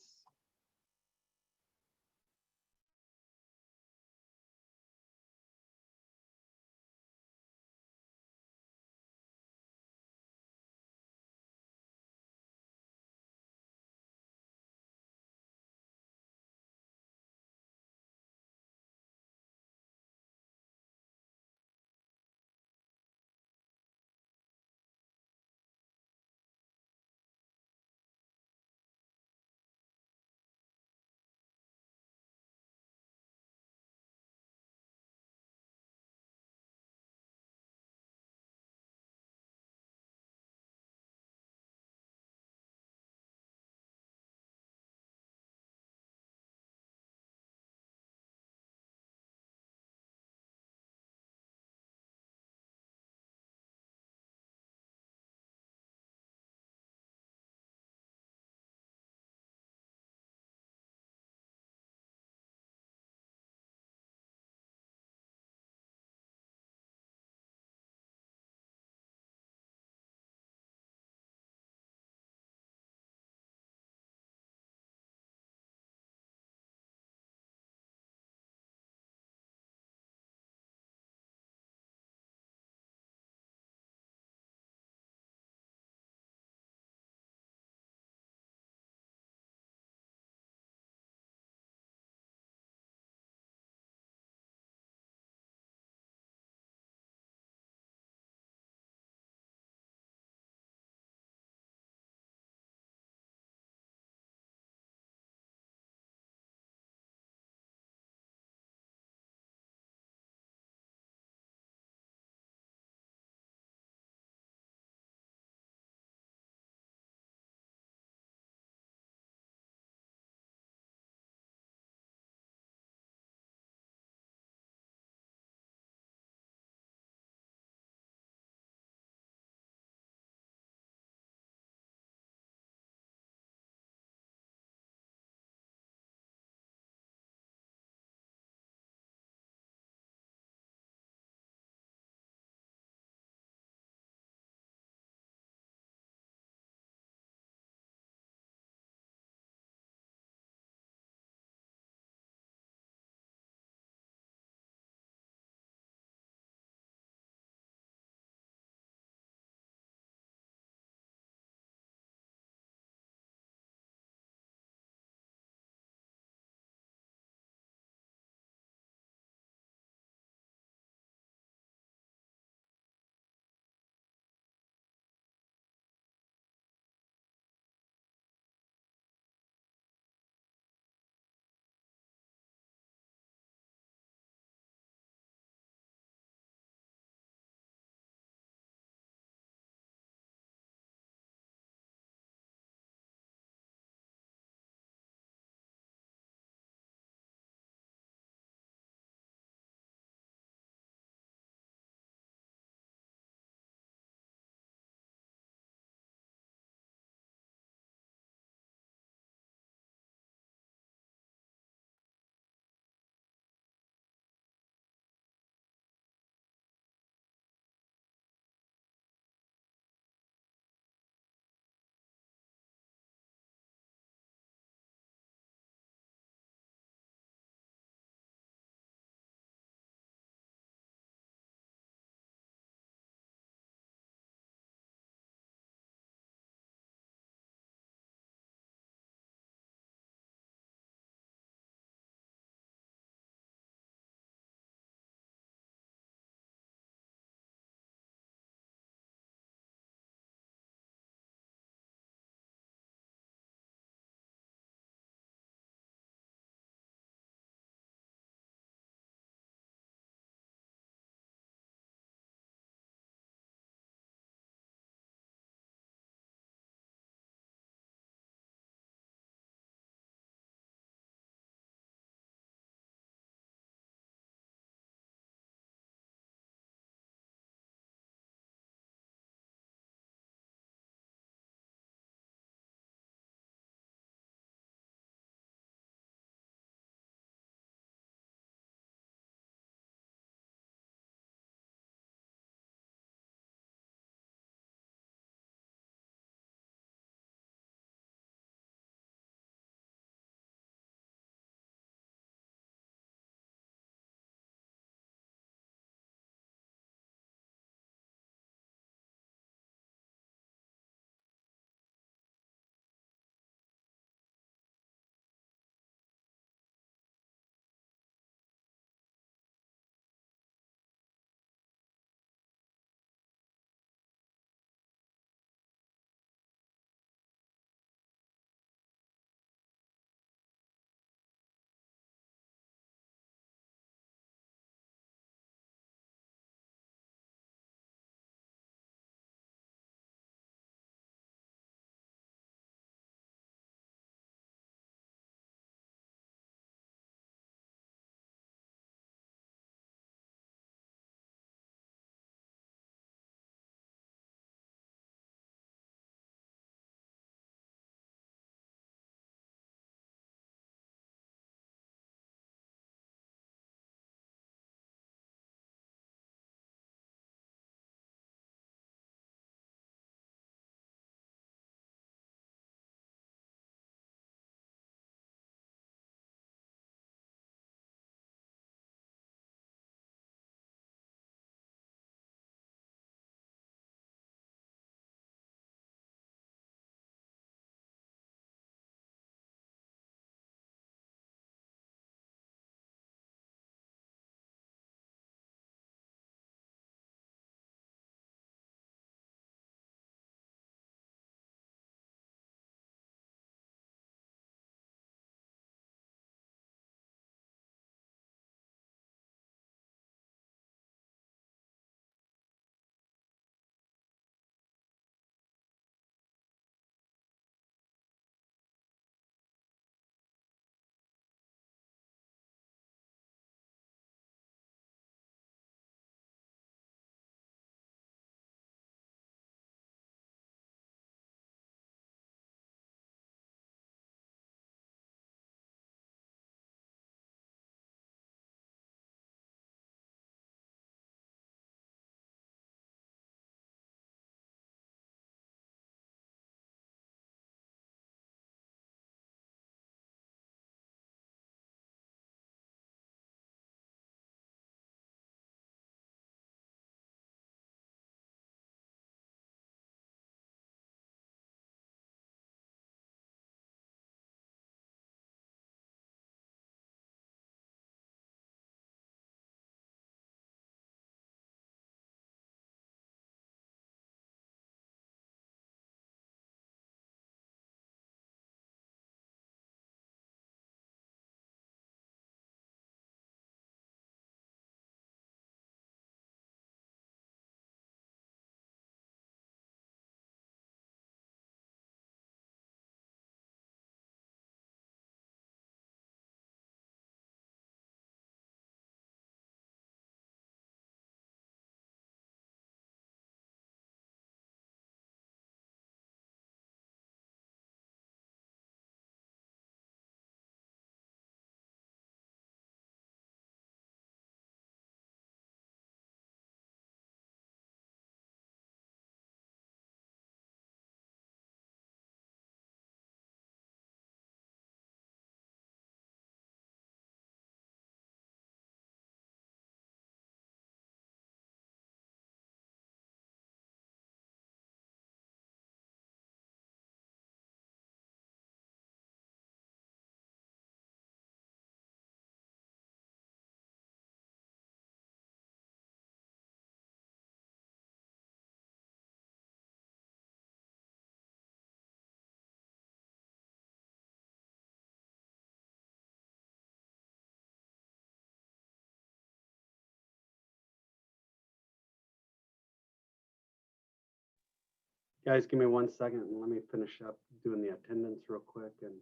[SPEAKER 1] Guys, give me 1 second and let me finish up doing the attendance real quick and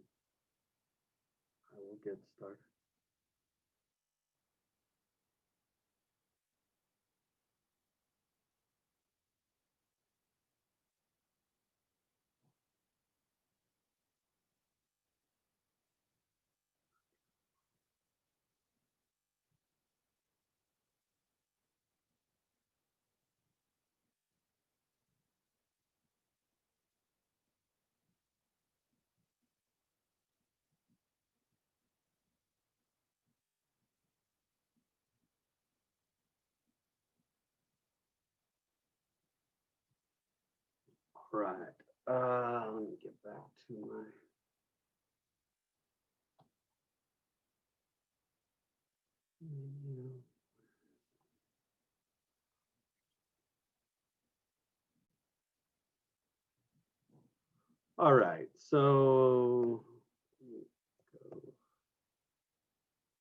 [SPEAKER 1] I will get started. All right. Let me get back to my. All right. So.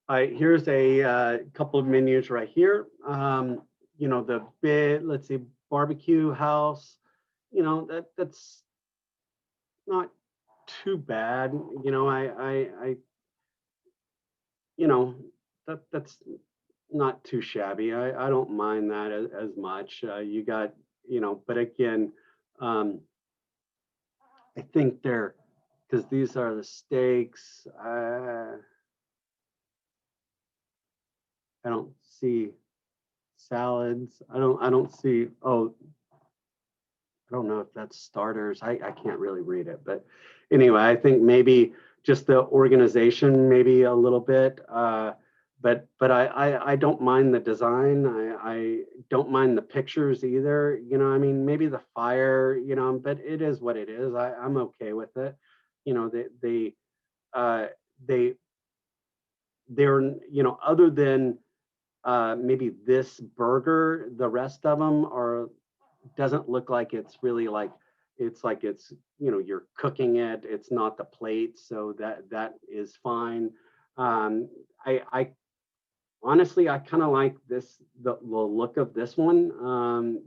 [SPEAKER 1] All right, here's a couple of menus right here. You know, the bid, let's see, barbecue house, you know, that's not too bad. You know, you know, that's not too shabby. I don't mind that as much. You got, you know, but again, I think they're, because these are the steaks. I don't see salads. I don't see, oh, I don't know if that's starters. I can't really read it, but anyway, I think maybe just the organization, maybe a little bit. But I don't mind the design. I don't mind the pictures either. You know, I mean, maybe the fire. You know, but it is what it is. I'm okay with it. You know, uh, they they're you know other than maybe this burger, the rest of them are doesn't look like it's really like it's you know you're cooking it, it's not the plate, so that is fine. I honestly I kind of like this the look of this one.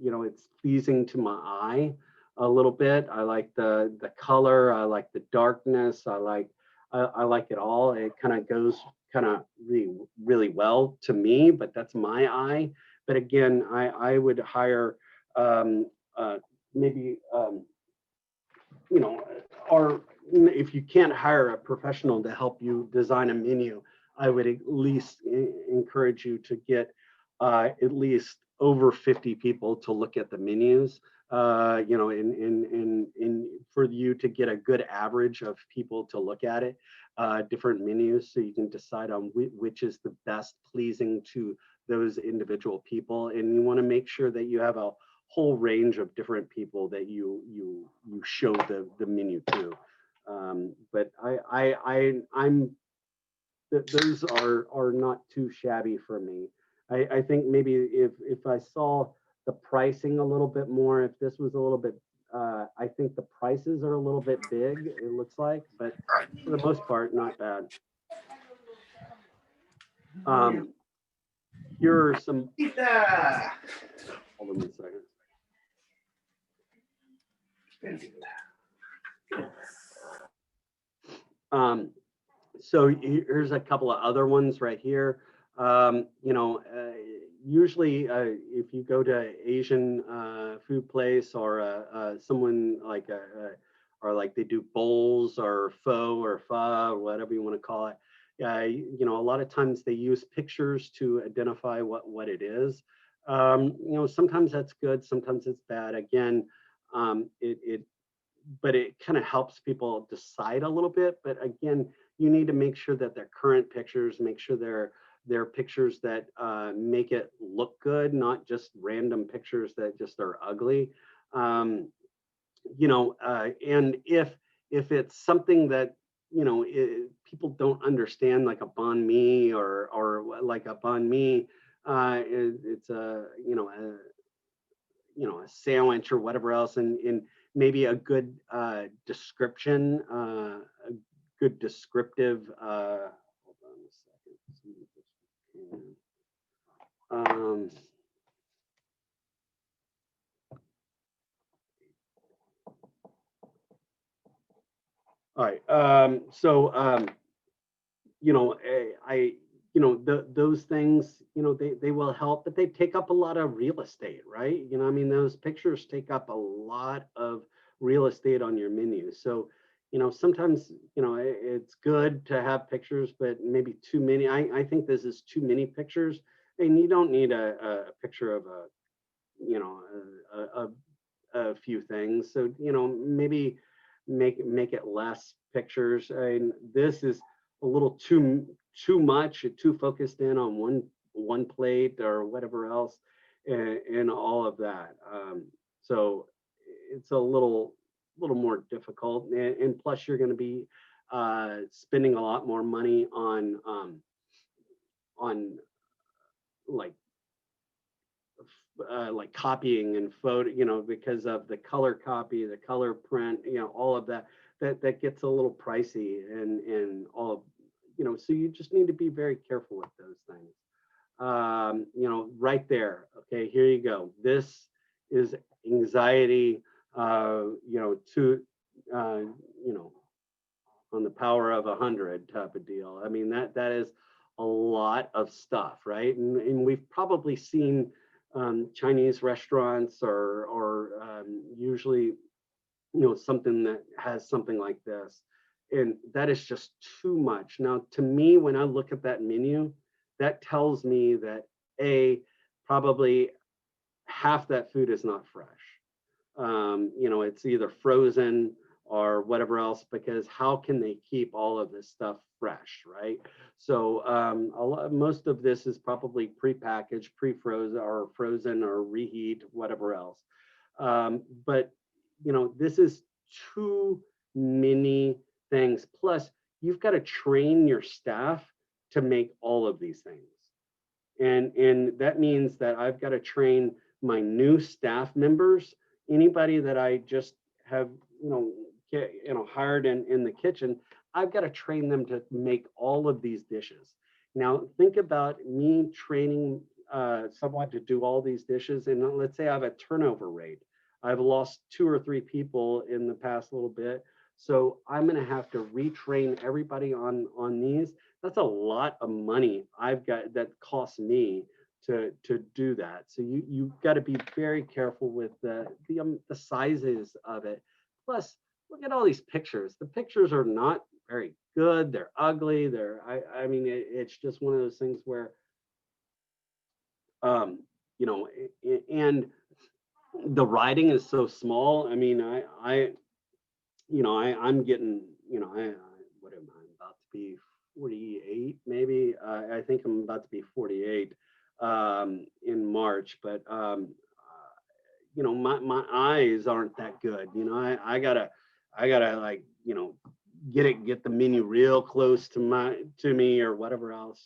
[SPEAKER 1] You know, it's pleasing to my eye a little bit. I like the color, I like the darkness, I like it all. It kind of goes kind of really well to me, but that's my eye. But again, I would hire um, uh, maybe you know, or if you can't hire a professional to help you design a menu, I would at least encourage you to get at least over 50 people to look at the menus. You know, in for you to get a good average of people to look at it, different menus, so you can decide on which is the best pleasing to those individual people. And you want to make sure that you have a whole range of different people that you show the menu to. But I'm those are not too shabby for me. I think maybe if I saw the pricing a little bit more, if this was a little bit, I think the prices are a little bit big. It looks like, but for the most part, not bad. Um, here are some. Hold on a second. Um, so here's a couple of other ones right here. You know, usually if you go to Asian food place or someone like or like they do bowls or pho or pho or whatever you want to call it. You know, a lot of times they use pictures to identify what it is. You know, sometimes that's good, sometimes it's bad. Again, it but it kind of helps people decide a little bit. But again, you need to make sure that they're current pictures, make sure they're pictures that make it look good, not just random pictures that just are ugly. You know, and if it's something that you know people don't understand, like a banh mi or like a banh mi, it's a you know a sandwich or whatever else, and maybe a good description, a good descriptive. Hold on a second. Um, All right. You know, those things, they will help, but they take up a lot of real estate, right? I mean, those pictures take up a lot of real estate on your menu. So, sometimes, it's good to have pictures, but maybe too many. I think this is too many pictures, and you don't need a picture of you know, a, a few things. So, maybe make it less pictures. And this is a little too much, too focused in on one plate or whatever else, and all of that. So it's a little more difficult, and plus you're going to be spending a lot more money on like like copying and photo, because of the color copy, the color print, all of that, that gets a little pricey, and all of, so you just need to be very careful with those things. Right there. Okay, here you go. This is anxiety, to, on the power of 100 type of deal. I mean, that is a lot of stuff, right? And we've probably seen Chinese restaurants or usually, something that has something like this. And that is just too much. Now, to me, when I look at that menu, that tells me that probably half that food is not fresh. It's either frozen or whatever else, because how can they keep all of this stuff fresh, right? So most of this is probably pre-packaged, pre-frozen, or frozen, or reheat, whatever else. But this is too many things. Plus, you've got to train your staff to make all of these things. And that means that I've got to train my new staff members, anybody that I just have, hired in the kitchen. I've got to train them to make all of these dishes. Now, think about me training someone to do all these dishes, and let's say I have a turnover rate. I've lost 2 or 3 people in the past little bit. So I'm going to have to retrain everybody on these. That's a lot of money I've got that costs me to do that. So you've got to be very careful with the sizes of it. Plus, look at all these pictures. The pictures are not very good. They're ugly. I mean, it's just one of those things where, and the writing is so small. I mean, I'm getting, what am I about to be, 48 maybe? I think I'm about to be 48 in March, but my eyes aren't that good. I gotta like, get the menu real close to me or whatever else,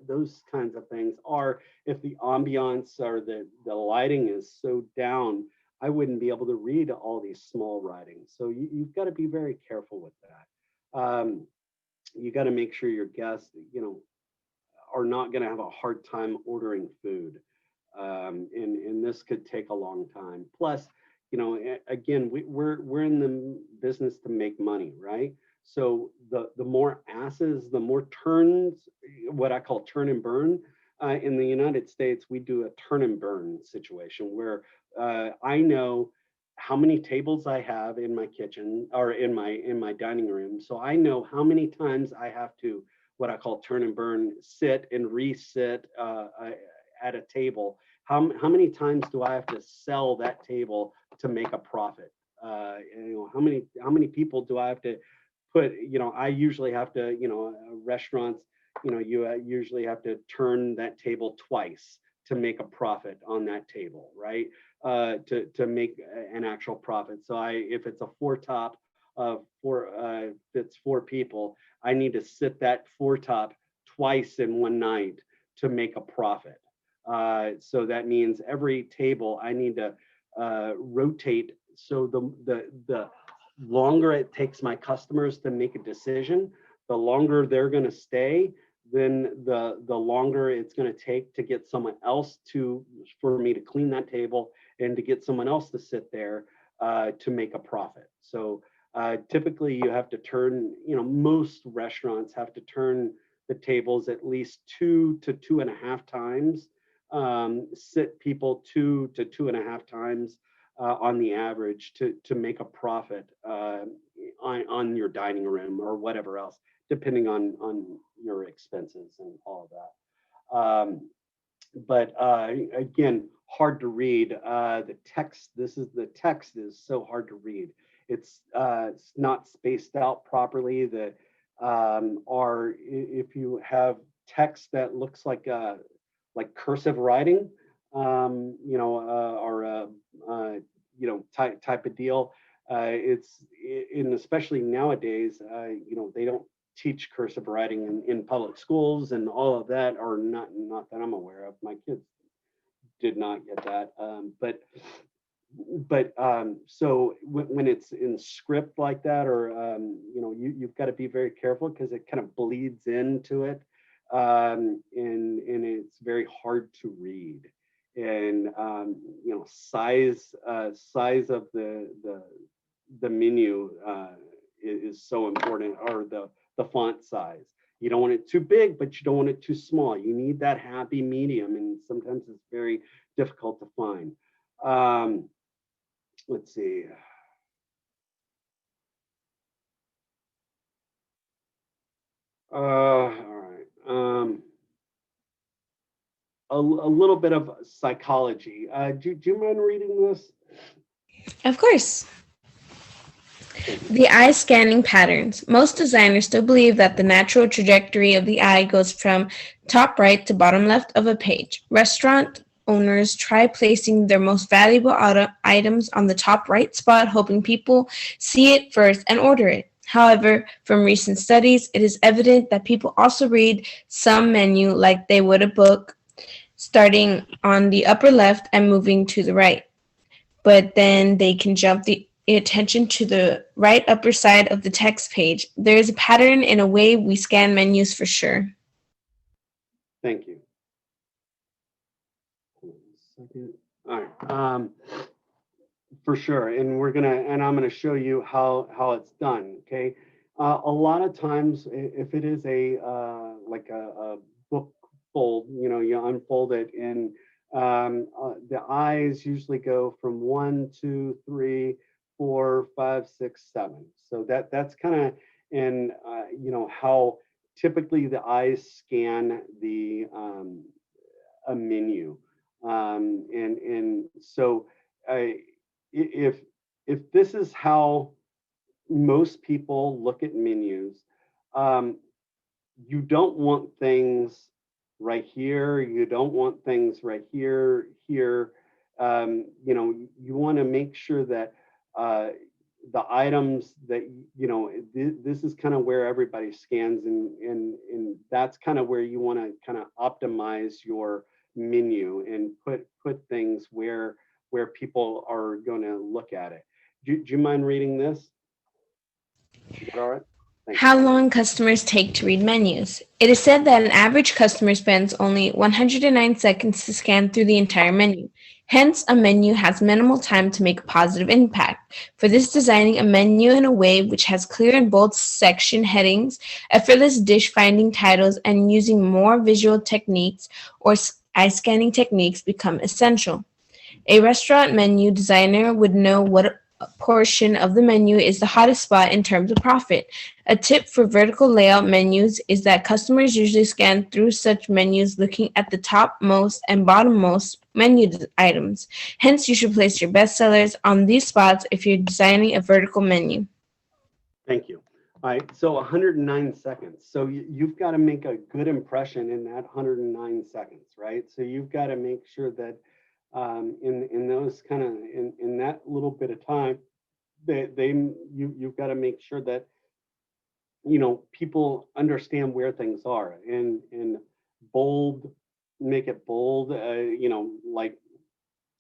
[SPEAKER 1] those kinds of things. Or if the ambiance or the lighting is so down, I wouldn't be able to read all these small writings. So you've got to be very careful with that. You got to make sure your guests, are not going to have a hard time ordering food. And this could take a long time. Plus, again, we're in the business to make money, right? So the more asses, the more turns, what I call turn and burn. In the United States, we do a turn and burn situation where I know how many tables I have in my kitchen or in my dining room. So I know how many times I have to, what I call turn and burn, sit and resit at a table. How many times do I have to sell that table to make a profit? How many people do I have to put? I usually have to, restaurants, you usually have to turn that table twice to make a profit on that table, right? To make an actual profit. So if it's a 4-top if it's 4 people, I need to sit that 4-top twice in one night to make a profit. So that means every table I need to rotate. So the longer it takes my customers to make a decision, the longer they're going to stay, then the longer it's going to take to get someone else for me to clean that table and to get someone else to sit there to make a profit. So Typically, you have to turn, most restaurants have to turn the tables at least 2 to 2.5 times, sit people 2 to 2.5 times on the average to make a profit on your dining room or whatever else, depending on your expenses and all of that. But again, hard to read. The text, the text is so hard to read. It's not spaced out properly. Or if you have text that looks like cursive writing, or type of deal. And especially nowadays, they don't teach cursive writing in public schools and all of that, or not that I'm aware of. My kids did not get that, but so when it's in script like that, or you've got to be very careful because it kind of bleeds into it, and it's very hard to read. And size of the menu is so important, or the font size. You don't want it too big, but you don't want it too small. You need that happy medium, and sometimes it's very difficult to find. Let's see. All right. A little bit of psychology. Do you mind reading this?
[SPEAKER 2] Of course. The eye scanning patterns. Most designers still believe that the natural trajectory of the eye goes from top right to bottom left of a page. Restaurant owners try placing their most valuable items on the top right spot, hoping people see it first and order it. However, from recent studies, it is evident that people also read some menu like they would a book, starting on the upper left and moving to the right. But then they can jump the attention to the right upper side of the text page. There is a pattern in a way we scan menus for sure.
[SPEAKER 1] Thank you. All right. For sure, and I'm gonna show you how it's done. Okay. A lot of times, if it is like a book fold, you unfold it, and the eyes usually go from 1, 2, 3, 4, 5, 6, 7. So that's kind of, and how typically the eyes scan a menu, and so if this is how most people look at menus, you don't want things right here. You don't want things right here. You want to make sure that the items that this is kind of where everybody scans, and that's kind of where you want to kind of optimize your menu and put things where people are going to look at it. Do you mind reading this? Is that all right?
[SPEAKER 2] How long customers take to read menus. It is said that an average customer spends only 109 seconds to scan through the entire menu. Hence, a menu has minimal time to make a positive impact. For this, designing a menu in a way which has clear and bold section headings, effortless dish finding titles, and using more visual techniques or eye scanning techniques become essential. A restaurant menu designer would know what portion of the menu is the hottest spot in terms of profit. A tip for vertical layout menus is that customers usually scan through such menus looking at the topmost and bottommost menu items. Hence, you should place your best sellers on these spots if you're designing a vertical menu.
[SPEAKER 1] Thank you. All right, so 109 seconds. So you've got to make a good impression in that 109 seconds, right? So you've got to make sure that in those kind of in that little bit of time, you've got to make sure that people understand where things are, and bold, make it bold. Like,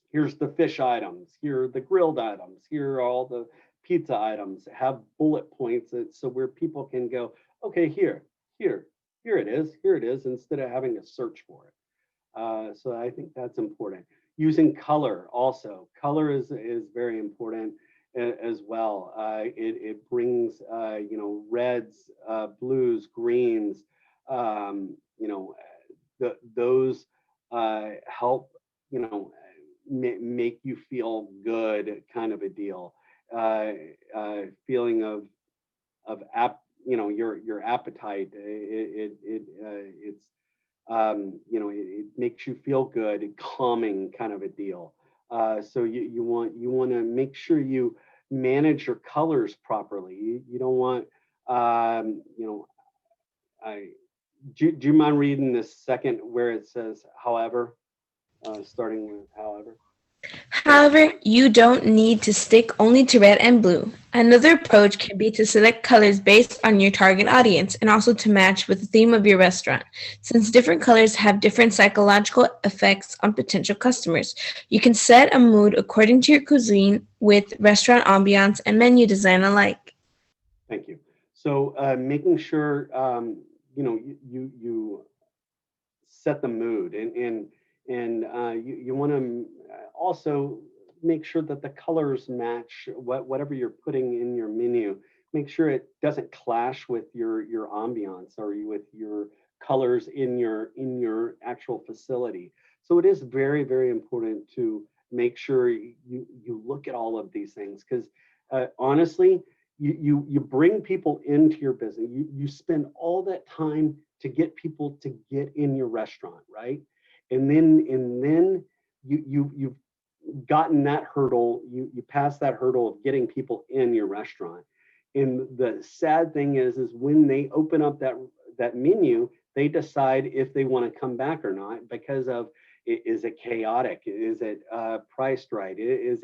[SPEAKER 1] here's the fish items, here are the grilled items, here are all the pizza items. Have bullet points so where people can go, okay, here it is, instead of having to search for it. So I think that's important. Using color also. Color is very important. as well. It brings reds, blues, greens. Those help make you feel good, kind of a deal. Feeling of your appetite. It makes you feel good, calming kind of a deal. So you want to make sure you manage your colors properly. You don't want I do you mind reading the second where it says however, starting with however?
[SPEAKER 2] However, you don't need to stick only to red and blue. Another approach can be to select colors based on your target audience and also to match with the theme of your restaurant. Since different colors have different psychological effects on potential customers, you can set a mood according to your cuisine with restaurant ambiance and menu design alike.
[SPEAKER 1] Thank you. So making sure you set the mood, and you want to also make sure that the colors match whatever you're putting in your menu. Make sure it doesn't clash with your ambiance or with your colors in your actual facility. So it is very, very important to make sure you look at all of these things, because honestly, you bring people into your business. You spend all that time to get people to get in your restaurant, right? And then you've gotten that hurdle. You pass that hurdle of getting people in your restaurant. And the sad thing is when they open up that menu, they decide if they want to come back or not because of, is it chaotic? Is it priced right? Is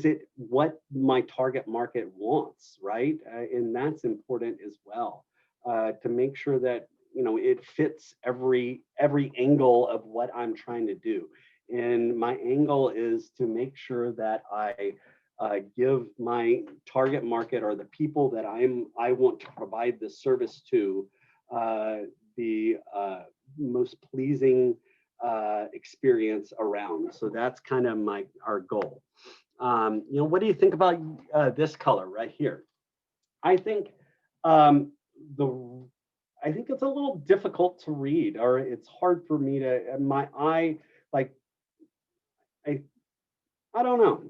[SPEAKER 1] it what my target market wants, right? And that's important as well, to make sure that it fits every angle of what I'm trying to do. And my angle is to make sure that I give my target market, or the people that I want to provide this service to, the most pleasing experience around. So that's kind of our goal. What do you think about this color right here? I think the I think it's a little difficult to read, or it's hard for me to my eye, like I I don't know.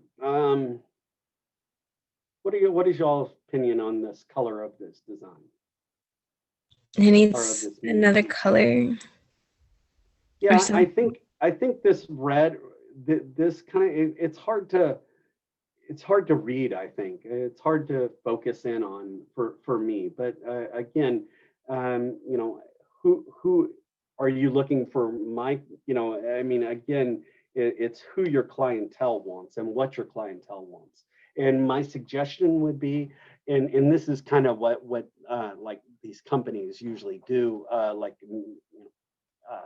[SPEAKER 1] What is y'all's opinion on this color of this design,
[SPEAKER 2] It
[SPEAKER 1] or of
[SPEAKER 2] needs
[SPEAKER 1] this menu?
[SPEAKER 2] another color or
[SPEAKER 1] Yeah, I
[SPEAKER 2] something.
[SPEAKER 1] think I think this red, this kind of, it's hard to read. I think it's hard to focus in on for me. But again, who are you looking for? I mean, again, it's who your clientele wants and what your clientele wants. And my suggestion would be, and this is kind of what like these companies usually do, like uh,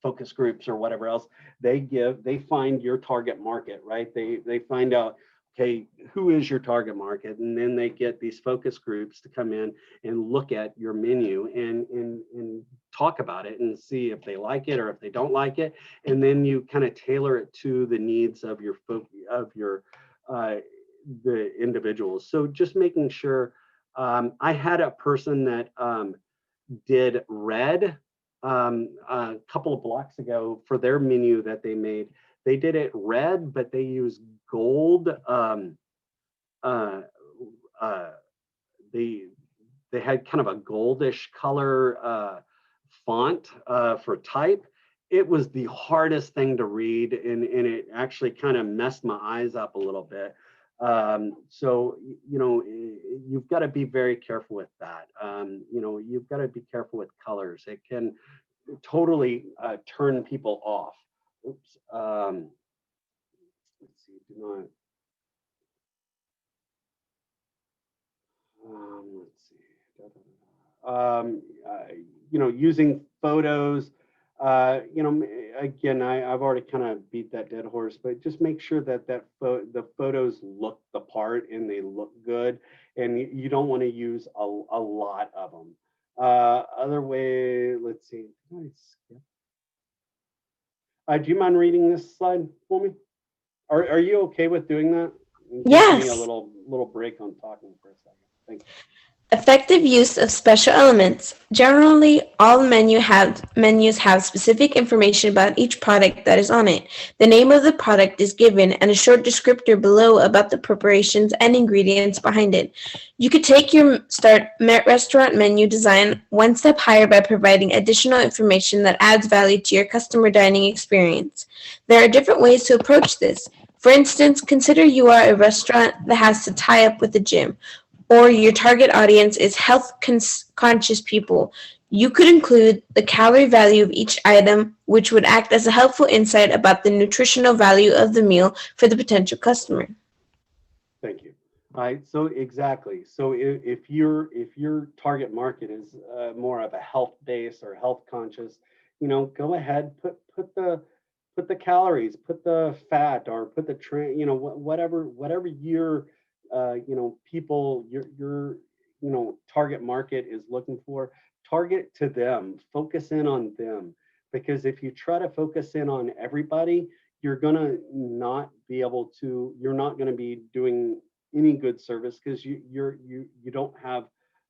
[SPEAKER 1] focus groups or whatever else. They find your target market, right? They find out, okay, who is your target market, and then they get these focus groups to come in and look at your menu and talk about it and see if they like it or if they don't like it, and then you kind of tailor it to the needs of your uh, the individuals. So just making sure. I had a person that did red a couple of blocks ago for their menu that they made. They did it red, but they used gold. Uh, uh, they they had kind of a goldish color font for type. It was the hardest thing to read, and it actually kind of messed my eyes up a little bit. So you've got to be very careful with that. You've got to be careful with colors. It can totally turn people off. Oops. Let's see. Do not. Let's see. Da, da, da, da. Using photos. Again, I've already kind of beat that dead horse, but just make sure that the photos look the part and they look good, and you don't want to use a lot of them. Other way, let's see. Did I skip? Do you mind reading this slide for me? Are you okay with doing that? and gives me a
[SPEAKER 2] Yes.
[SPEAKER 1] little break on talking for a second. Thank you.
[SPEAKER 2] Effective use of special elements. Generally, all menus have specific information about each product that is on it. The name of the product is given and a short descriptor below about the preparations and ingredients behind it. You could take your restaurant menu design one step higher by providing additional information that adds value to your customer dining experience. There are different ways to approach this. For instance, consider you are a restaurant that has to tie up with a gym, or your target audience is health-conscious people. You could include the calorie value of each item, which would act as a helpful insight about the nutritional value of the meal for the potential customer.
[SPEAKER 1] Thank you. All right, so exactly. So if your target market is more of a health base or health conscious, go ahead, put the calories, put the fat, or put the whatever your people your target market is looking for. Target to them, focus in on them, because if you try to focus in on everybody, you're not going to be doing any good service, because you don't have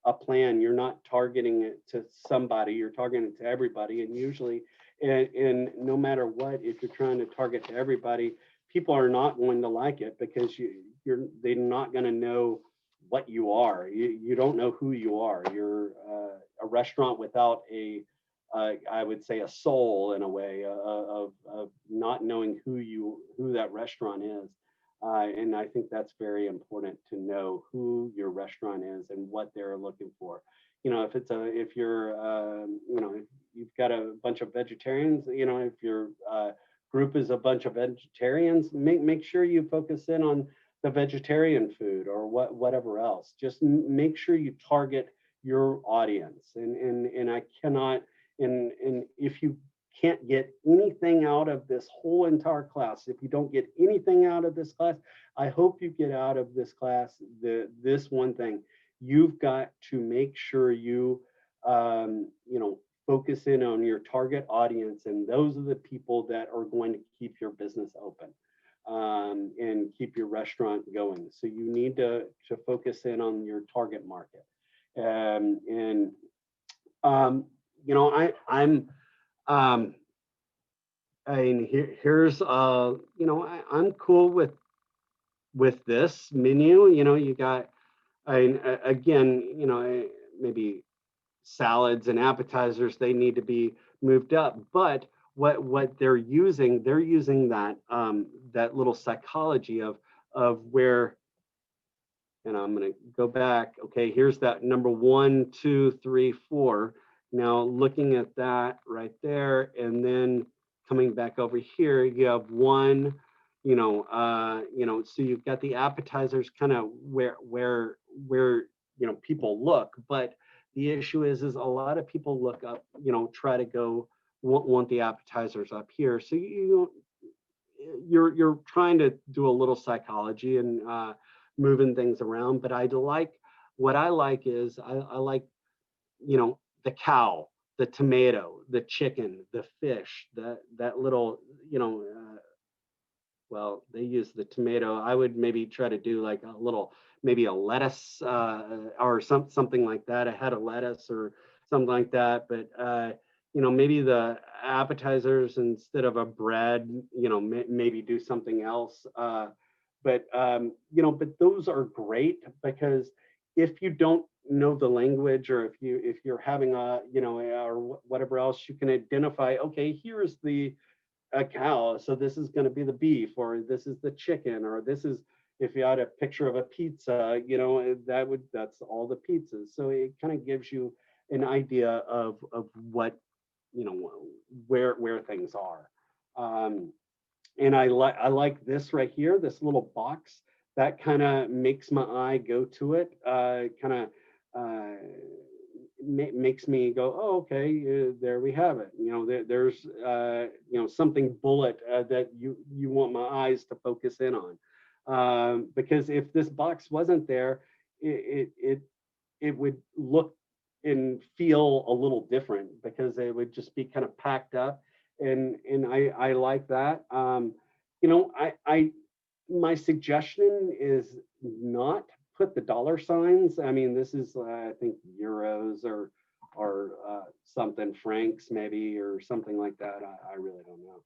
[SPEAKER 1] a plan. You're not targeting it to somebody, you're targeting it to everybody. And usually, and no matter what, if you're trying to target to everybody, people are not going to like it, because they're not going to know what you are. You don't know who you are. You're a restaurant without I would say, a soul, in a way, of not knowing who that restaurant is. And I think that's very important, to know who your restaurant is and what they're looking for. If you're if you've got a bunch of vegetarians, if your group is a bunch of vegetarians, make sure you focus in on the vegetarian food, or whatever else. Just make sure you target your audience. And I cannot, and if you can't get anything out of this whole entire class, if you don't get anything out of this class, I hope you get out of this class this one thing. You've got to make sure you focus in on your target audience, and those are the people that are going to keep your business open, and keep your restaurant going. So you need to focus in on your target market. And I'm I mean, here's I'm cool with this menu. You got, again, maybe salads and appetizers, they need to be moved up. But what they're using that little psychology of where, and I'm going to go back. Okay, here's that number 1, 2, 3, 4. Now looking at that right there, and then coming back over here, you have one, so you've got the appetizers kind of where people look. But the issue is a lot of people look up, try to go want the appetizers up here. So you're trying to do a little psychology and moving things around. But what I like is I like, the cow, the tomato, the chicken, the fish, that little, well, they use the tomato. I would maybe try to do like maybe a lettuce, or something like that, a head of lettuce or something like that. But maybe the appetizers, instead of a bread, maybe do something else. But those are great, because if you don't know the language, or if you're having or whatever else, you can identify, okay, here's a cow, so this is going to be the beef, or this is the chicken, or this is, if you had a picture of a pizza, that's all the pizzas. So it kind of gives you an idea of what, where things are. And I like this right here, this little box that kind of makes my eye go to it, kind of makes me go, oh, okay, there we have it. There's something bullet that you want my eyes to focus in on, because if this box wasn't there, it would look and feel a little different, because it would just be kind of packed up. And I like that. My suggestion is not put the dollar signs. I mean, this is, I think, euros or something, francs maybe, or something like that. I really don't know.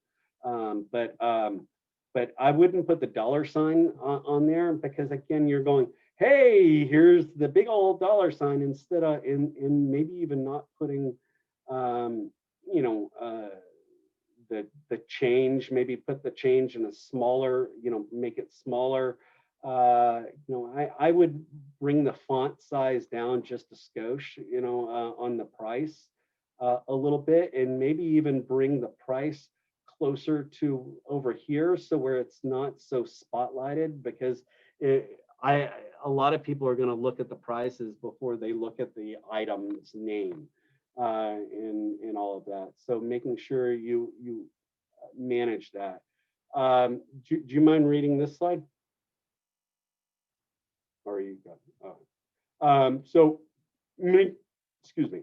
[SPEAKER 1] But I wouldn't put the dollar sign on there because again, you're going, hey, here's the big old dollar sign instead of in maybe even not putting, um, you know, the change, maybe put the change in a smaller, make it smaller. I would bring the font size down just a skosh, on the price a little bit, and maybe even bring the price closer to over here, so where it's not so spotlighted, because I a lot of people are going to look at the prices before they look at the item's name in all of that. So making sure you manage that. Do you mind reading this slide? Or you got? So many, excuse me.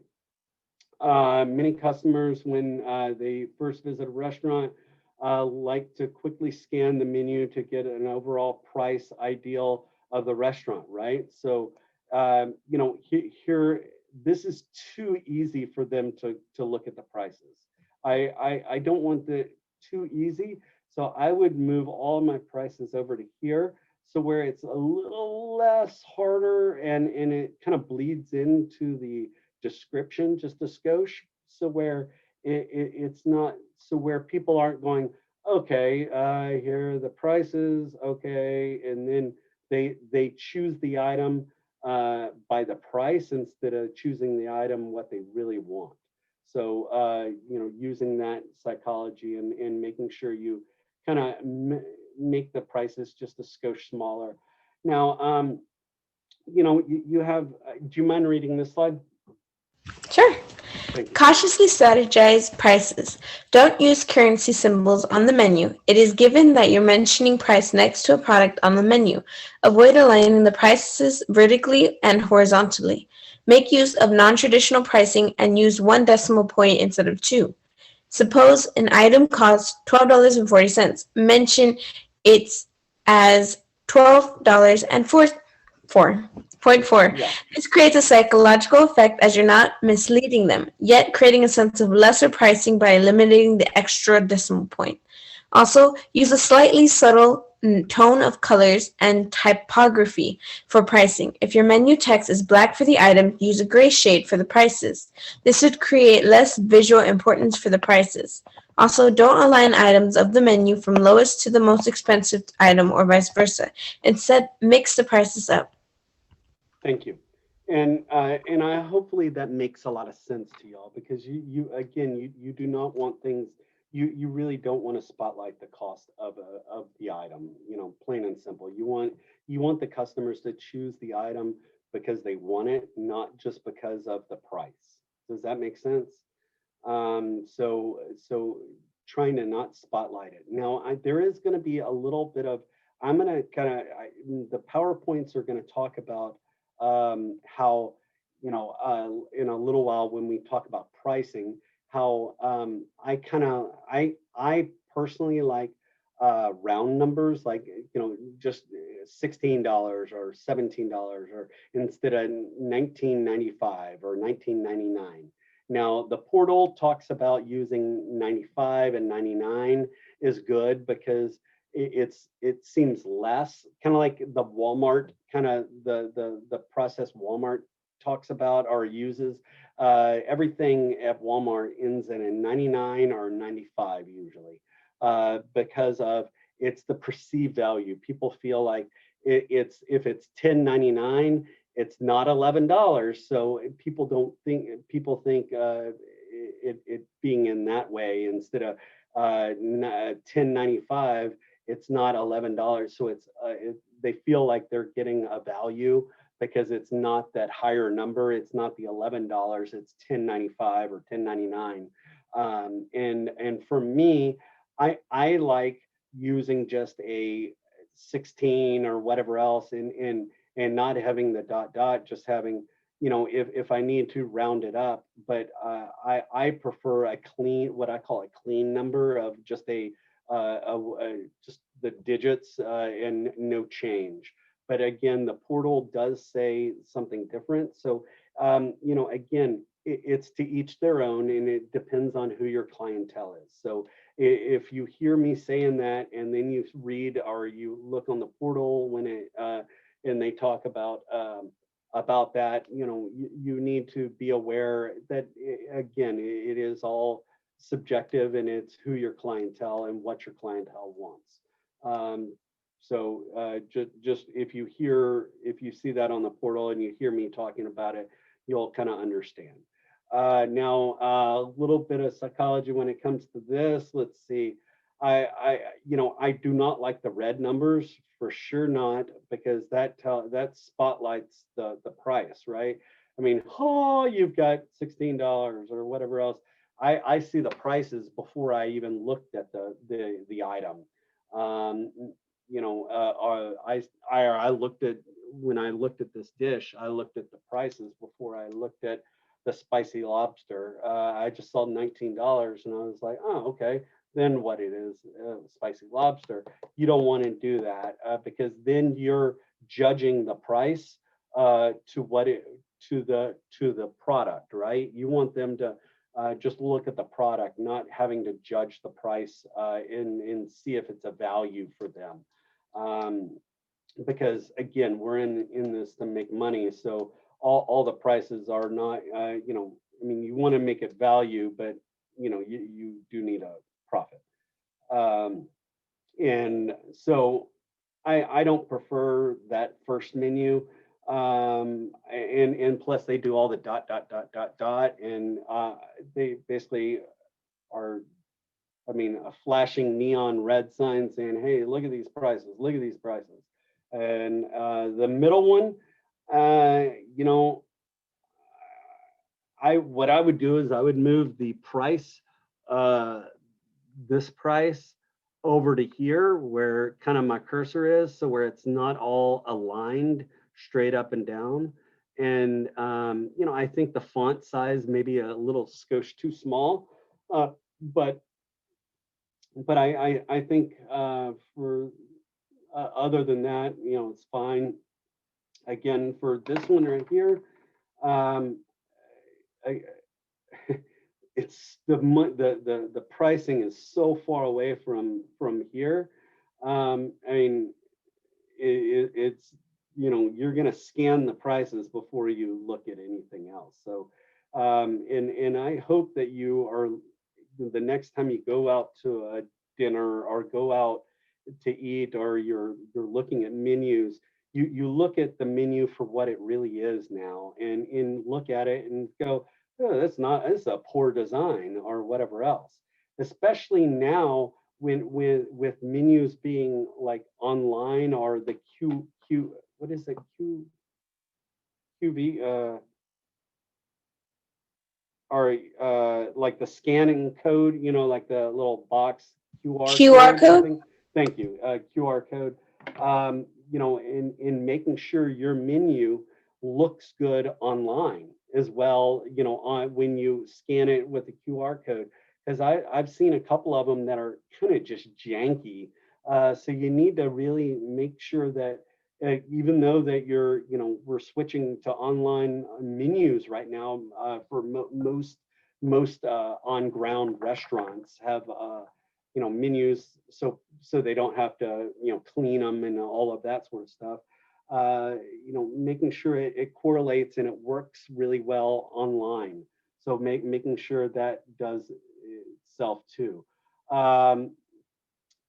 [SPEAKER 1] Many customers, when they first visit a restaurant, like to quickly scan the menu to get an overall price ideal of the restaurant, right? So, here, this is too easy for them to look at the prices. I don't want the too easy, so I would move all my prices over to here, so where it's a little less harder and it kind of bleeds into the description just a skosh, so where it's not, so where people aren't going, okay, here are the prices, okay, and then they choose the item by the price instead of choosing the item what they really want. So using that psychology and making sure you kind of make the prices just a skosh smaller. Now, you have, do you mind reading this slide?
[SPEAKER 2] Sure.
[SPEAKER 1] Thank you.
[SPEAKER 2] Cautiously strategize prices. Don't use currency symbols on the menu. It is given that you're mentioning price next to a product on the menu. Avoid aligning the prices vertically and horizontally. Make use of non-traditional pricing and use one decimal point instead of two. Suppose an item costs $12.40. Mention it's as $12.04.
[SPEAKER 1] Yeah.
[SPEAKER 2] This creates a psychological effect as you're not misleading them, yet creating a sense of lesser pricing by eliminating the extra decimal point. Also, use a slightly subtle tone of colors and typography for pricing. If your menu text is black for the item, use a gray shade for the prices. This would create less visual importance for the prices. Also, don't align items of the menu from lowest to the most expensive item or vice versa. Instead, mix the prices up.
[SPEAKER 1] Thank you. And I hopefully that makes a lot of sense to y'all, because you again, you do not want things, you really don't want to spotlight the cost of the item, plain and simple. You want the customers to choose the item because they want it, not just because of the price. Does that make sense? So trying to not spotlight it. Now, there is going to be a little bit of, I'm going to the PowerPoints are going to talk about how, in a little while when we talk about pricing, how I personally like round numbers, like, just $16 or $17, or instead of 1995 or 1999. Now, the portal talks about using 95 and 99 is good because it seems less, kind of like the Walmart, kind of the process Walmart talks about or uses. Everything at Walmart ends in a 99 or 95 usually, because of it's the perceived value. People feel like it's, if it's $10.99, it's not $11. So people think it being in that way, instead of $10.95, it's not $11. So they feel like they're getting a value because it's not that higher number. It's not the $11. It's $10.95 or $10.99. And for me, I like using just a 16 or whatever else, and not having the dot dot, just having, if I need to round it up. But I prefer a clean, what I call a clean number of just a just the digits and no change. But again, the portal does say something different. So, again, it's to each their own, and it depends on who your clientele is. So if you hear me saying that, and then you read or you look on the portal when it and they talk about that, you need to be aware that again, it is all subjective, and it's who your clientele and what your clientele wants. So just if you see that on the portal and you hear me talking about it, you'll kind of understand. Now, a little bit of psychology when it comes to this. Let's see. I do not like the red numbers, for sure not, because that spotlights the price, right? I mean, oh, you've got $16 or whatever else. I see the prices before I even looked at the item. I looked at, when I looked at this dish, I looked at the prices before I looked at the spicy lobster. I just saw $19 and I was like, oh, okay, then what it is, spicy lobster. You don't want to do that because then you're judging the price to the product, right? You want them to just look at the product, not having to judge the price and see if it's a value for them. Because again, we're in this to make money. So all the prices are not, you want to make it value, but you do need a profit. And so I don't prefer that first menu. And plus they do all the dot, and they basically are, a flashing neon red sign saying, hey, look at these prices, look at these prices. And the middle one, what I would do is I would move the price, this price over to here where kind of my cursor is, so where it's not all aligned straight up and down. And I think the font size may be a little skosh too small, but I think for other than that, it's fine. Again, for this one right here, it's the pricing is so far away from here. It's you're going to scan the prices before you look at anything else. So and I hope that you are, the next time you go out to a dinner or go out to eat, or you're looking at menus, you look at the menu for what it really is now, and look at it and go, oh, that's a poor design or whatever else. Especially now with menus being like online, or the what is it, QV or like the scanning code, like the little box
[SPEAKER 2] QR code.
[SPEAKER 1] Thank you, QR code. In making sure your menu looks good online as well, when you scan it with the QR code, because I've seen a couple of them that are kind of just janky. So you need to really make sure that even though that we're switching to online menus right now, for most on ground restaurants have menus, so they don't have to clean them and all of that sort of stuff. Making sure it correlates and it works really well online. So making sure that does itself too.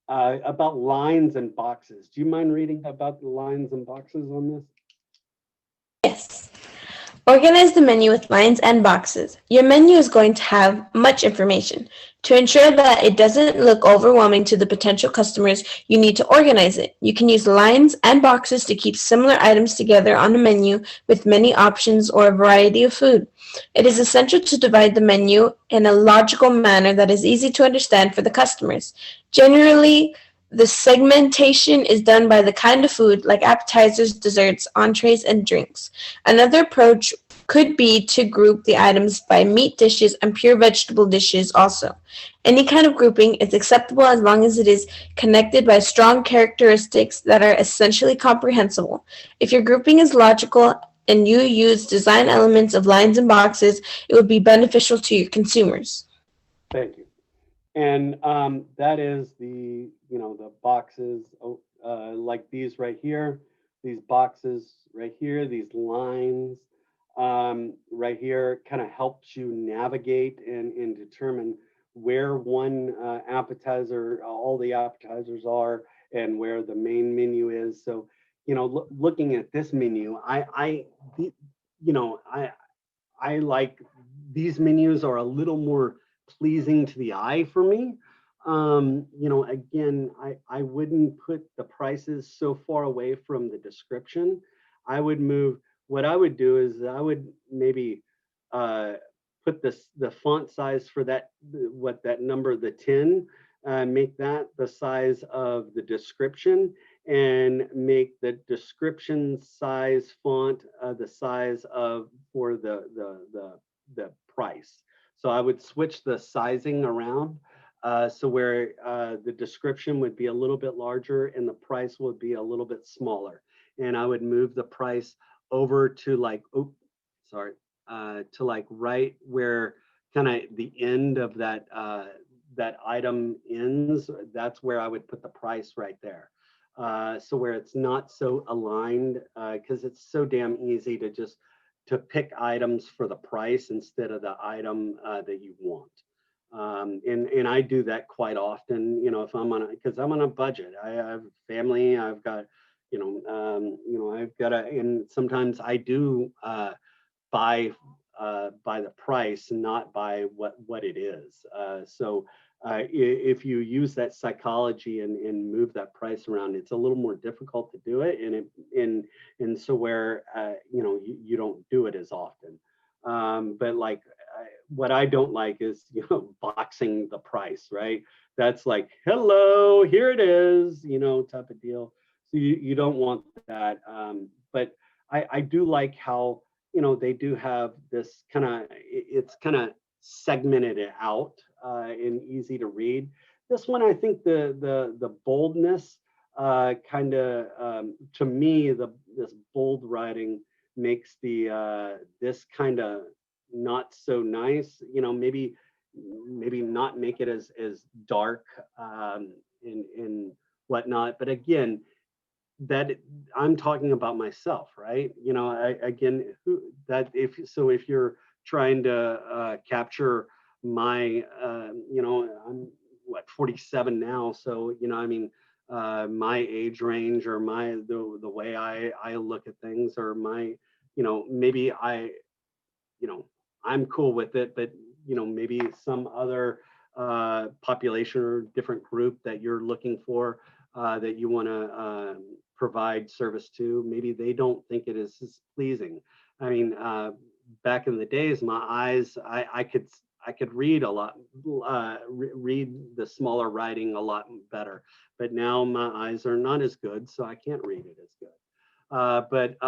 [SPEAKER 1] About lines and boxes. Do you mind reading about the lines and boxes on this?
[SPEAKER 2] Yes. Organize the menu with lines and boxes. Your menu is going to have much information. To ensure that it doesn't look overwhelming to the potential customers, you need to organize it. You can use lines and boxes to keep similar items together on a menu with many options or a variety of food. It is essential to divide the menu in a logical manner that is easy to understand for the customers. Generally, the segmentation is done by the kind of food, like appetizers, desserts, entrees, and drinks. Another approach could be to group the items by meat dishes and pure vegetable dishes also. Any kind of grouping is acceptable as long as it is connected by strong characteristics that are essentially comprehensible. If your grouping is logical and you use design elements of lines and boxes, it would be beneficial to your consumers.
[SPEAKER 1] Thank you. And that is the, the boxes, like these right here, these boxes right here, these lines right here kind of helps you navigate and determine where one appetizer, all the appetizers are, and where the main menu is. So, looking at this menu, you know, I, I like these menus are a little more pleasing to the eye for me. Again, I wouldn't put the prices so far away from the description. I would move, what I would do is I would maybe uh, put the font size for that, what that number, the 10, make that the size of the description, and make the description size font the size of for the price. So I would switch the sizing around, so where the description would be a little bit larger and the price would be a little bit smaller. And I would move the price over to like, to like right where kind of the end of that item ends. That's where I would put the price right there. So where it's not so aligned, because it's so damn easy to pick items for the price instead of the item that you want. And I do that quite often, if I'm because I'm on a budget. I have family, I've got, I've got and sometimes I do by the price, not by what it is. If you use that psychology and move that price around, it's a little more difficult to do it, and so where you don't do it as often. But like what I don't like is boxing the price, right? That's like, hello, here it is, type of deal. So you don't want that. But I do like how they do have this kind of, it's kind of segmented it out and easy to read. This one, I think the boldness kind of, to me, this bold writing makes this kind of not so nice. Maybe not make it as dark and whatnot. But again, that I'm talking about myself, right? If you're trying to capture my, I'm what, 47 now, so my age range, or the way I look at things, or my, maybe I'm cool with it, but maybe some other population or different group that you're looking for, that you want to provide service to, maybe they don't think it is as pleasing. Back in the days, my eyes, I could read a lot, read the smaller writing a lot better, but now my eyes are not as good, so I can't read it as good. But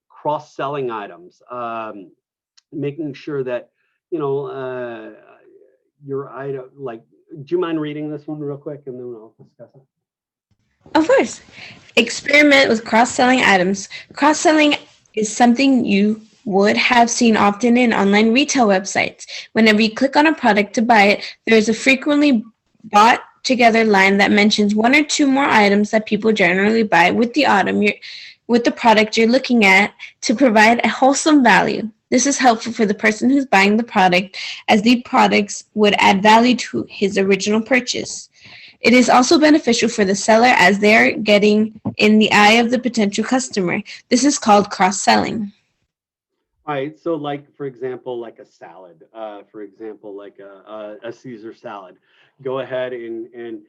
[SPEAKER 1] cross-selling items, making sure that your item, like, do you mind reading this one real quick and then I'll discuss it?
[SPEAKER 2] Of course. Experiment with cross-selling items. Cross-selling is something you would have seen often in online retail websites. Whenever you click on a product to buy it, there is a frequently bought together line that mentions one or two more items that people generally buy with the product you're looking at, to provide a wholesome value. This is helpful for the person who's buying the product, as these products would add value to his original purchase. It is also beneficial for the seller, as they are getting in the eye of the potential customer. This is called cross-selling.
[SPEAKER 1] All right, so like, for example, like a salad, for example, like a Caesar salad, go ahead and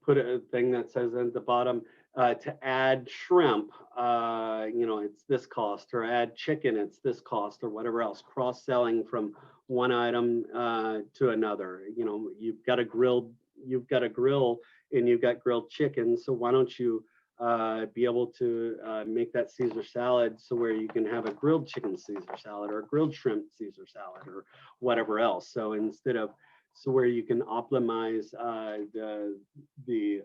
[SPEAKER 1] put a thing that says at the bottom, to add shrimp, it's this cost, or add chicken, it's this cost, or whatever else. Cross-selling from one item to another. You've got a grill and you've got grilled chicken, so why don't you be able to make that Caesar salad so where you can have a grilled chicken Caesar salad or a grilled shrimp Caesar salad or whatever else. So instead of, so where you can optimize the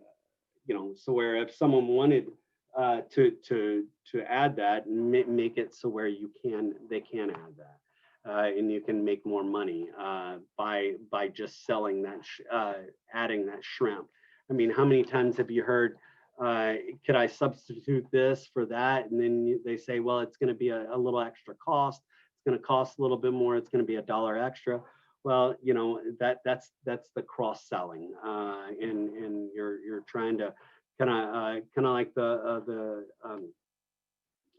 [SPEAKER 1] so where if someone wanted to add that, make it so where they can add that. And you can make more money by just selling that, adding that shrimp. I mean, how many times have you heard, could I substitute this for that? And then they say, well, it's going to be a little extra cost. It's going to cost a little bit more. It's going to be $1 extra. Well, that's the cross selling, and you're trying to kind of like the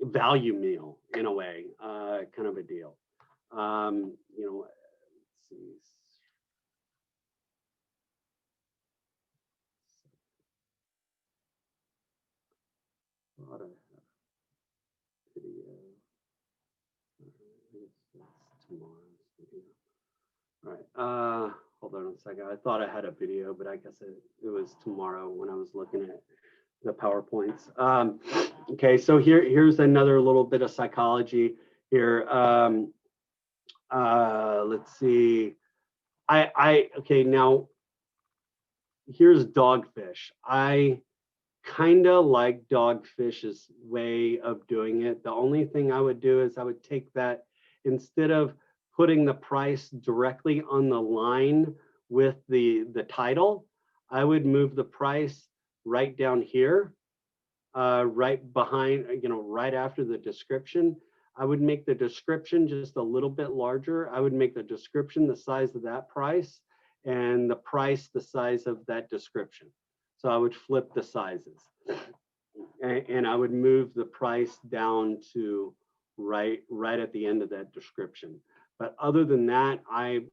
[SPEAKER 1] value meal in a way, kind of a deal. Let's see. Thought I had video. Tomorrow's video. All right. Hold on a second. I thought I had a video, but I guess it was tomorrow when I was looking at the PowerPoints. Okay, so here's another little bit of psychology here. Let's see. Okay, now here's Dogfish. I kind of like Dogfish's way of doing it. The only thing I would do is I would take that, instead of putting the price directly on the line with the title, I would move the price right down here, right behind, right after the description. I would make the description just a little bit larger. I would make the description the size of that price and the price the size of that description. So I would flip the sizes, and I would move the price down to right at the end of that description. But other than that, I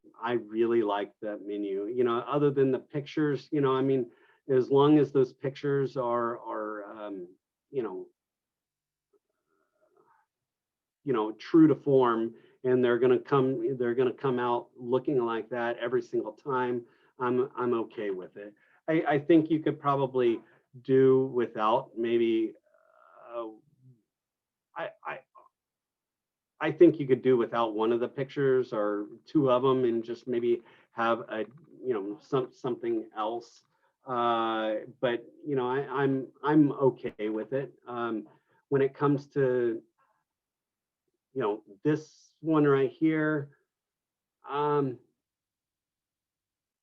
[SPEAKER 1] really like that menu. Other than the pictures, I mean, as long as those pictures are true to form, and they're gonna come out looking like that every single time, I'm okay with it. I think you could probably do without maybe. I think you could do without one of the pictures or two of them, and just maybe have a something else. But I'm okay with it. When it comes to this one right here,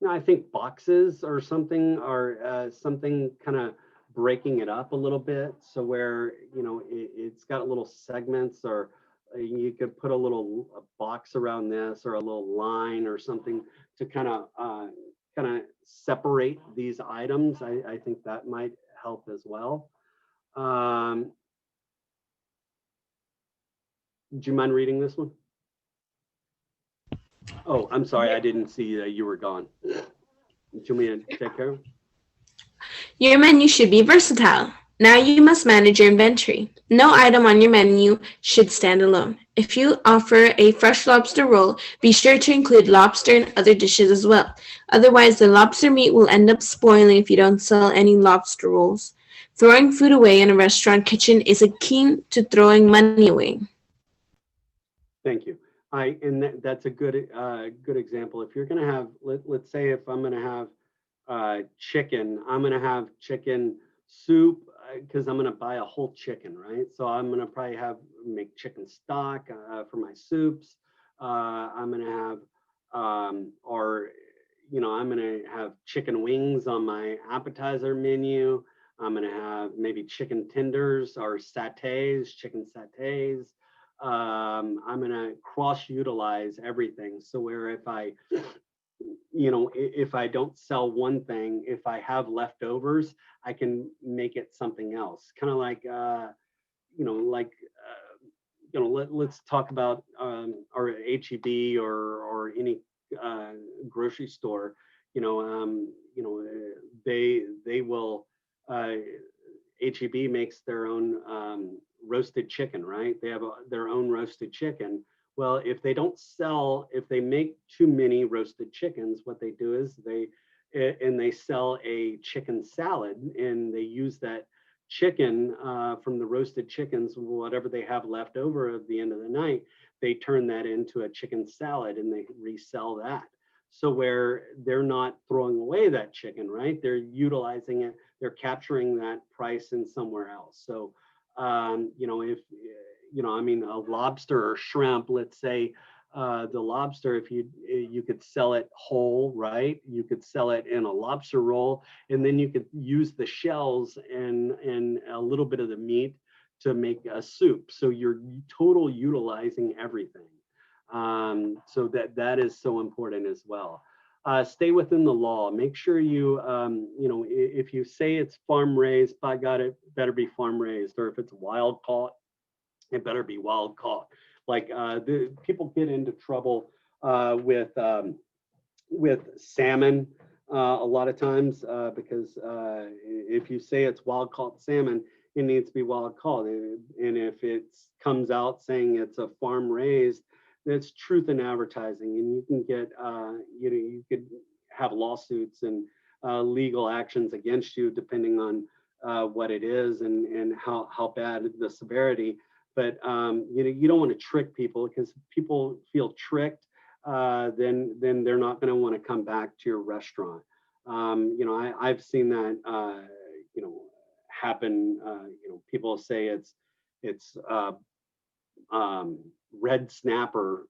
[SPEAKER 1] I think boxes or something are something kind of breaking it up a little bit, so where it's got little segments, or you could put a box around this, or a little line or something to kind of separate these items. I think that might help as well. Do you mind reading this one? Oh, I'm sorry, I didn't see you were gone. Do you want me to take care of it?
[SPEAKER 2] Your menu should be versatile. Now you must manage your inventory. No item on your menu should stand alone. If you offer a fresh lobster roll, be sure to include lobster in other dishes as well. Otherwise, the lobster meat will end up spoiling if you don't sell any lobster rolls. Throwing food away in a restaurant kitchen is akin to throwing money away.
[SPEAKER 1] Thank you. That's a good example. If you're going to have, let's say if I'm going to have chicken, I'm going to have chicken soup, because I'm going to buy a whole chicken, right? So I'm going to probably make chicken stock for my soups. I'm going to have, I'm going to have chicken wings on my appetizer menu. I'm going to have maybe chicken tenders or chicken satays. I'm going to cross utilize everything. So where if I don't sell one thing, if I have leftovers, I can make it something else. Kind of like, let's talk about our HEB or any grocery store. They will. HEB makes their own roasted chicken, right? They have their own roasted chicken. Well, if they make too many roasted chickens, what they do is they sell a chicken salad, and they use that chicken from the roasted chickens, whatever they have left over at the end of the night, they turn that into a chicken salad and they resell that. So where they're not throwing away that chicken, right? They're utilizing it, they're capturing that price in somewhere else. So, if, I mean, a lobster or shrimp, let's say, the lobster, if you could sell it whole, right? You could sell it in a lobster roll, and then you could use the shells and a little bit of the meat to make a soup. So you're total utilizing everything. So that is so important as well. Stay within the law. Make sure if you say it's farm raised, by God, it better be farm raised. Or if it's wild caught, it better be wild caught. Like the people get into trouble with salmon a lot of times because if you say it's wild caught salmon, it needs to be wild caught. And if it comes out saying it's a farm raised, that's truth in advertising, and you can get you could have lawsuits and legal actions against you depending on what it is and how bad the severity. But you don't want to trick people, because if people feel tricked, then they're not going to want to come back to your restaurant. I've seen that happen. People say it's red snapper,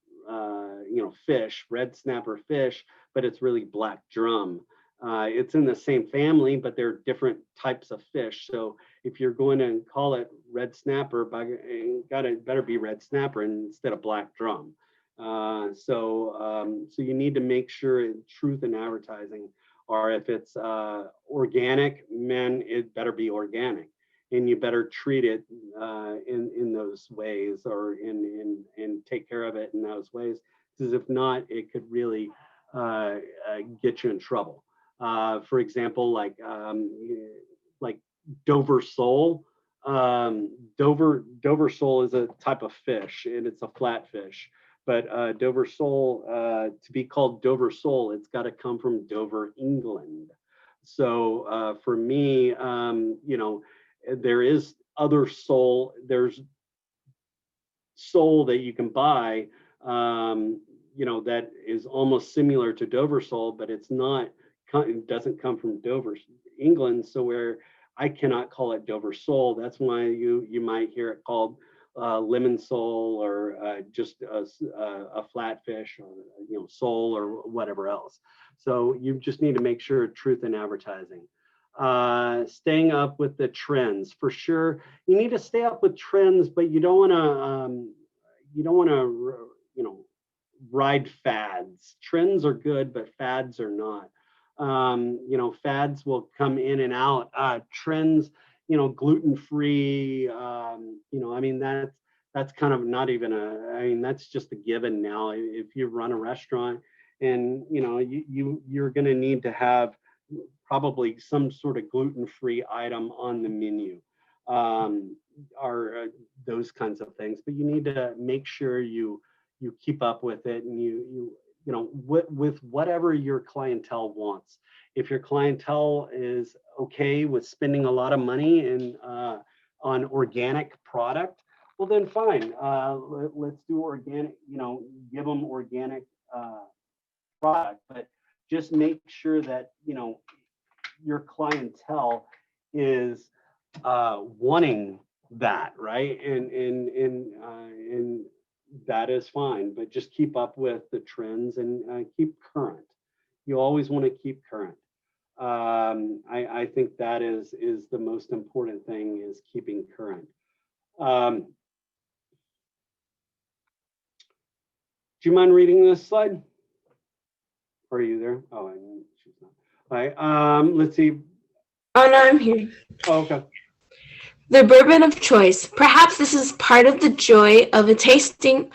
[SPEAKER 1] red snapper fish, but it's really black drum. It's in the same family, but they're different types of fish. So if you're going to call it red snapper, better be red snapper instead of black drum. So you need to make sure truth in advertising, or if it's organic, it better be organic, and you better treat it in those ways, or in take care of it in those ways, because if not, it could really get you in trouble. For example, like Dover sole. Dover sole is a type of fish, and it's a flat fish. But Dover sole, to be called Dover sole, it's got to come from Dover, England. So for me, there is other sole. There's sole that you can buy, that is almost similar to Dover sole, but it doesn't come from Dover, England. So where I cannot call it Dover sole, that's why you might hear it called lemon sole, or just a flatfish, or sole, or whatever else. So you just need to make sure truth in advertising. Staying up with the trends, for sure. You need to stay up with trends, but you don't want to ride fads. Trends are good, but fads are not. Fads will come in and out. Trends, gluten-free, that's kind of not even that's just a given now. If you run a restaurant, and you're going to need to have probably some sort of gluten-free item on the menu, or those kinds of things. But you need to make sure you keep up with it, and with whatever your clientele wants. If your clientele is okay with spending a lot of money on organic product, well then fine. Let's do organic. Give them organic product, but just make sure that your clientele is wanting that, right? And that is fine, but just keep up with the trends and keep current. You always want to keep current. I think that is the most important thing, is keeping current. Do you mind reading this slide? Are you there? Oh, she's not. All right. Let's see.
[SPEAKER 2] Oh, no, I'm here.
[SPEAKER 1] Oh, okay.
[SPEAKER 2] The bourbon of choice. Perhaps this is part of the joy of a tasting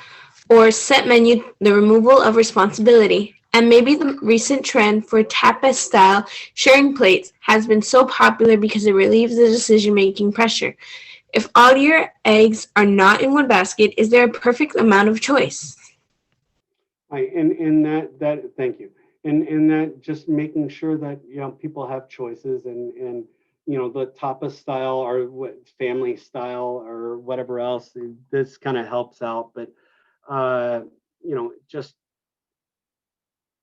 [SPEAKER 2] or set menu, the removal of responsibility. And maybe the recent trend for tapas-style sharing plates has been so popular because it relieves the decision-making pressure. If all your eggs are not in one basket, is there a perfect amount of choice?
[SPEAKER 1] And that thank you. And that just making sure that people have choices, and the tapas style or what family style or whatever else. This kind of helps out, but just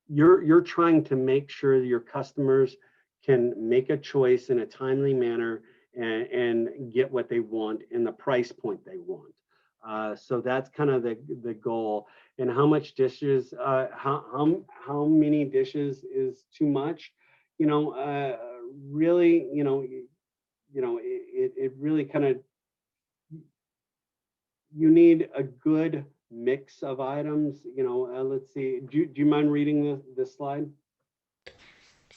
[SPEAKER 1] you're trying to make sure that your customers can make a choice in a timely manner and get what they want in the price point they want. So that's kind of the goal. And how much dishes, how many dishes is too much? Really, it really kind of, you need a good mix of items. Let's see. Do you mind reading this slide?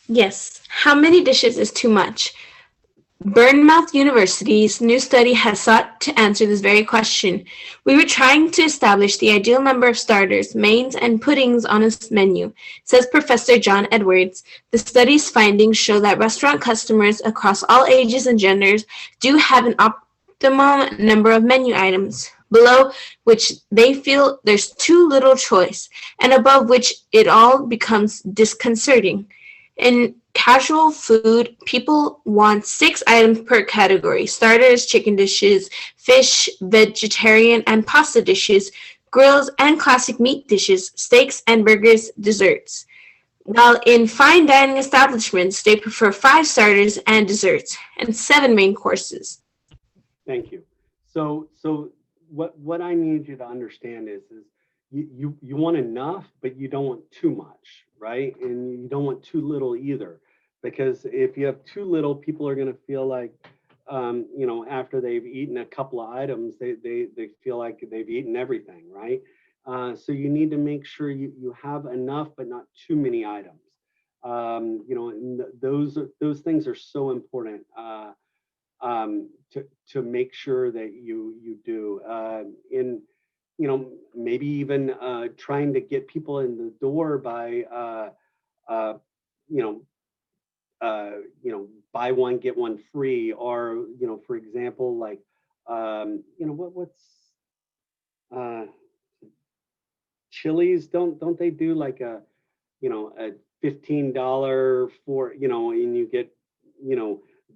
[SPEAKER 2] Yes. How many dishes is too much? Bournemouth University's new study has sought to answer this very question. We were trying to establish the ideal number of starters, mains, and puddings on a menu, says Professor John Edwards. The study's findings show that restaurant customers across all ages and genders do have an optimum number of menu items, below which they feel there's too little choice, and above which it all becomes disconcerting. In casual food, people want 6 items per category: starters, chicken dishes, fish, vegetarian and pasta dishes, grills and classic meat dishes, steaks and burgers, desserts. While in fine dining establishments, they prefer 5 starters and desserts and 7 main courses.
[SPEAKER 1] Thank you. So what I need you to understand is you want enough, but you don't want too much, right? And you don't want too little either, because if you have too little, people are going to feel like, after they've eaten a couple of items, they feel like they've eaten everything, right? So you need to make sure you have enough, but not too many items. And those things are so important. To make sure that you do in maybe even trying to get people in the door by uh, you know buy one get one free, or for example, like what's uh Chili's, don't they do like a $15 for, and you get,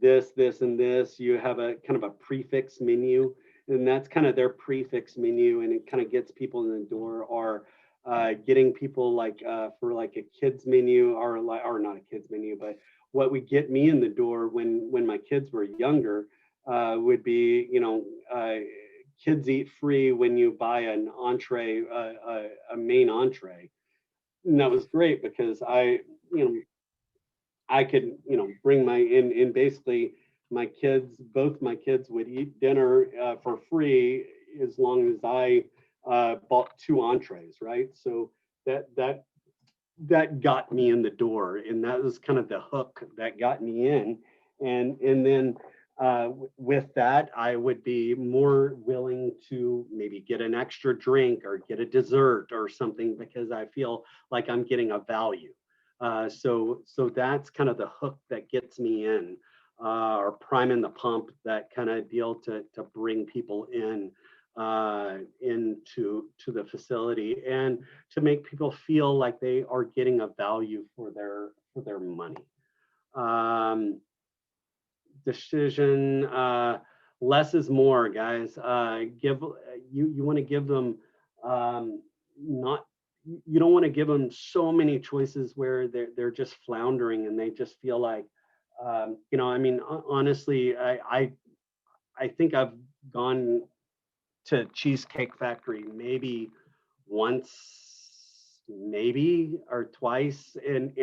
[SPEAKER 1] this and this. You have a kind of a prefix menu, and that's kind of their prefix menu, and it kind of gets people in the door. Or getting people like for like a kids menu, or not a kids menu, but what would get me in the door when my kids were younger would be, kids eat free when you buy an entree, a main entree. And that was great because I could, bring my in basically both my kids would eat dinner for free as long as I bought 2 entrees, right? So that got me in the door, and that was kind of the hook that got me in. And then with that, I would be more willing to maybe get an extra drink or get a dessert or something, because I feel like I'm getting a value. So that's kind of the hook that gets me in, or priming the pump, that kind of deal to bring people into the facility, and to make people feel like they are getting a value for their money. Decision, less is more, guys. Give you want to give them, not you don't want to give them so many choices where they're just floundering and they just feel like, I mean, honestly, I think I've gone to Cheesecake Factory maybe once, maybe or twice, and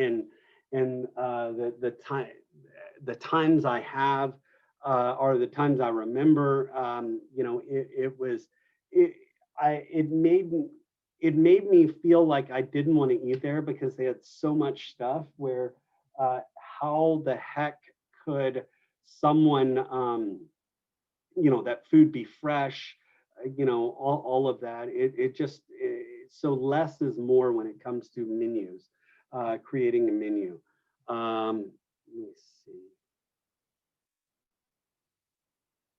[SPEAKER 1] the times I have, are the times I remember. It was it I it made me feel like I didn't want to eat there, because they had so much stuff. Where how the heck could someone, that food be fresh, all of that. So less is more when it comes to menus, creating a menu. Let me see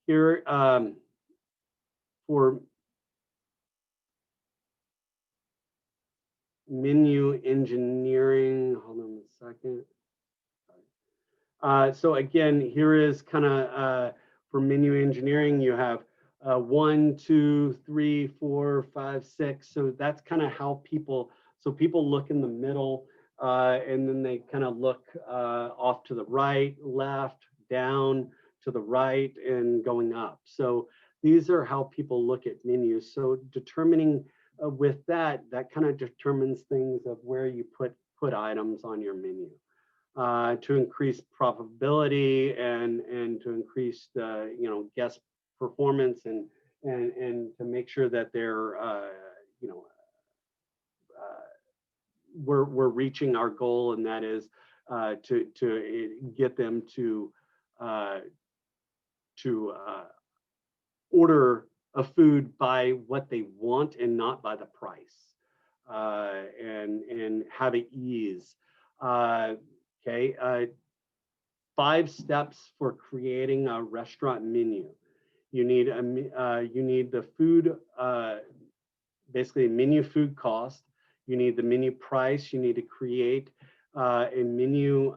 [SPEAKER 1] here, for menu engineering. Hold on a second. So again, here is kind of for menu engineering, you have 1, 2, 3, 4, 5, 6. So that's kind of how so people look in the middle and then they kind of look off to the right, left, down, to the right, and going up. So these are how people look at menus. So determining with that kind of determines things of where you put items on your menu. To increase profitability and to increase the guest performance and to make sure that they're you know we're reaching our goal, and that is to get them uh, to order a food by what they want and not by the price, and have it ease. Okay, 5 steps for creating a restaurant menu. You need the food, basically a menu food cost. You need the menu price. You need to create a menu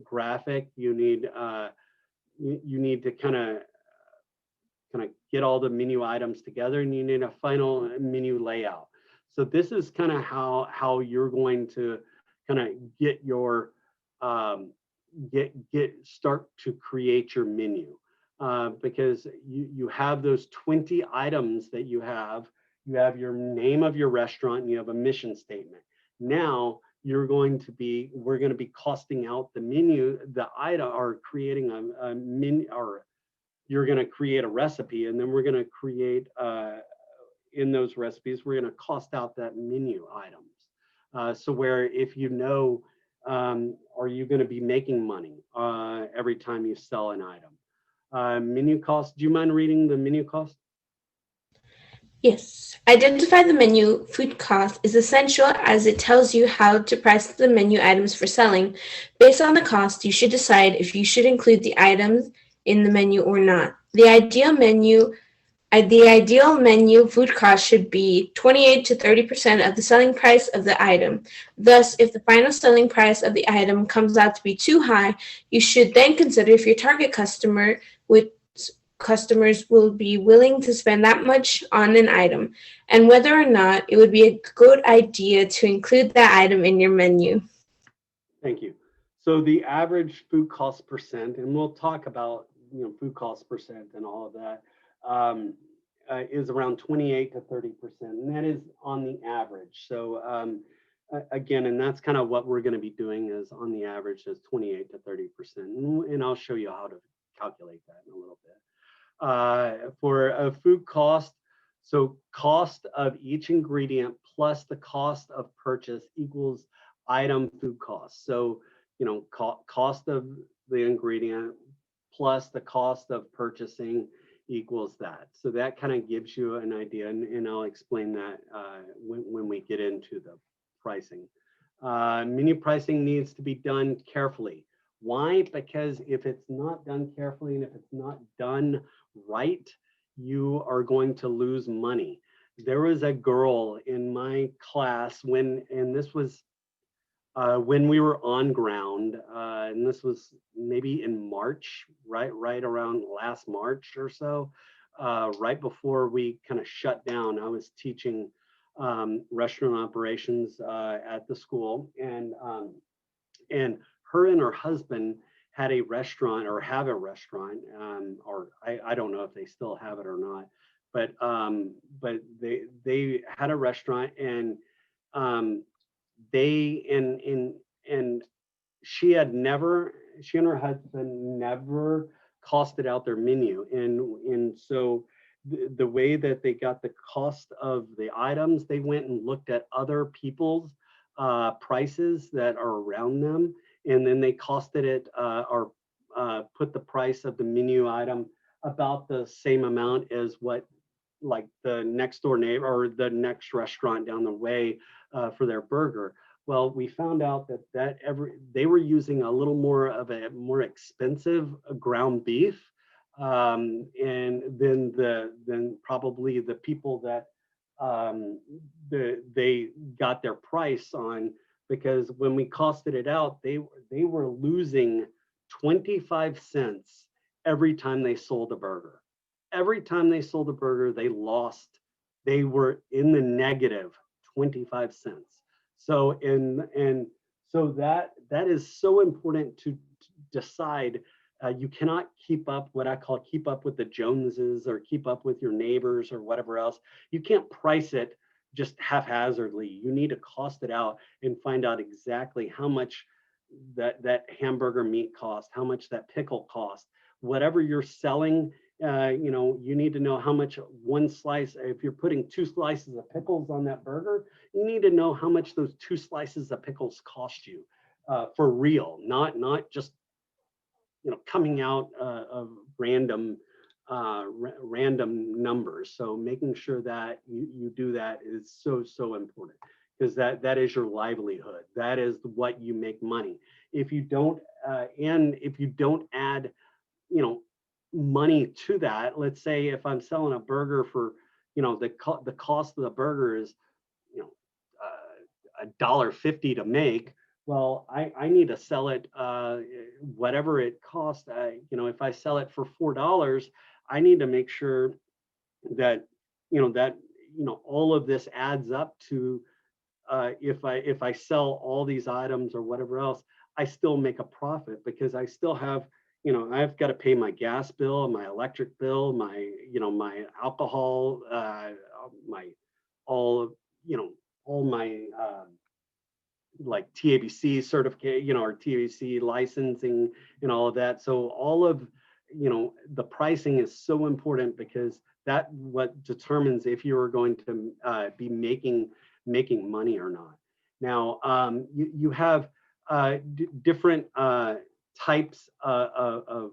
[SPEAKER 1] graphic. You need to kind of get all the menu items together, and you need a final menu layout. So this is kind of how you're going to kind of get your start to create your menu, because you have those 20 items that you have your name of your restaurant and you have a mission statement. Now we're going to be costing out the menu, the item, or creating a menu, or you're going to create a recipe, and then we're going to create in those recipes, we're going to cost out that menu items. So where if are you going to be making money every time you sell an item? Menu cost, do you mind reading the menu cost?
[SPEAKER 2] Yes. Identify the menu food cost is essential as it tells you how to price the menu items for selling. Based on the cost, you should decide if you should include the items in the menu or not. The ideal menu food cost should be 28 to 30% of the selling price of the item. Thus, if the final selling price of the item comes out to be too high, you should then consider if your target customers will be willing to spend that much on an item, and whether or not it would be a good idea to include that item in your menu.
[SPEAKER 1] Thank you. So the average food cost percent, and we'll talk about food cost percent and all of that, is around 28 to 30%, and that is on the average. So again, and that's kind of what we're going to be doing is on the average is 28 to 30%, and I'll show you how to calculate that in a little bit. For a food cost, so cost of each ingredient plus the cost of purchase equals item food cost. So, cost of the ingredient plus the cost of purchasing equals that. So that kind of gives you an idea, and I'll explain that when we get into the pricing. Menu pricing needs to be done carefully. Why? Because if it's not done carefully and if it's not done right, you are going to lose money. There was a girl in my class this was when we were on ground, and this was maybe in March, right around last March or so, right before we kind of shut down. I was teaching restaurant operations at the school, and her and her husband had a restaurant, or have a restaurant, or I don't know if they still have it or not, but they had a restaurant, and she and her husband never costed out their menu, and so the way that they got the cost of the items, they went and looked at other people's prices that are around them, and then they costed it or put the price of the menu item about the same amount as what like the next door neighbor or the next restaurant down the way for their burger. Well, we found out that they were using a little more of a more expensive ground beef, and then probably the people that they got their price on, because when we costed it out, they were losing 25 cents every time they sold a burger. Every time they sold a burger, they were in the negative 25 cents. So that is so important to decide. You cannot keep up, what I call keep up with the Joneses or keep up with your neighbors or whatever else. You can't price it just haphazardly. You need to cost it out and find out exactly how much that hamburger meat cost, how much that pickle cost, whatever you're selling. You need to know how much one slice, if you're putting 2 slices of pickles on that burger, you need to know how much those 2 slices of pickles cost you for real, not just coming out of random numbers. So making sure that you do that is so important, because that is your livelihood. That is what you make money. If you don't add money to that, let's say if I'm selling a burger for the cost of the burger is $1.50 to make. Well, I need to sell it whatever it costs. If I sell it for $4, I need to make sure that all of this adds up to if I sell all these items or whatever else, I still make a profit, because I still have I've got to pay my gas bill, my electric bill, my alcohol, all my like TABC certificate, or TABC licensing and all of that. So all of, the pricing is so important, because that what determines if you are going to be making money or not. Now, you have different types of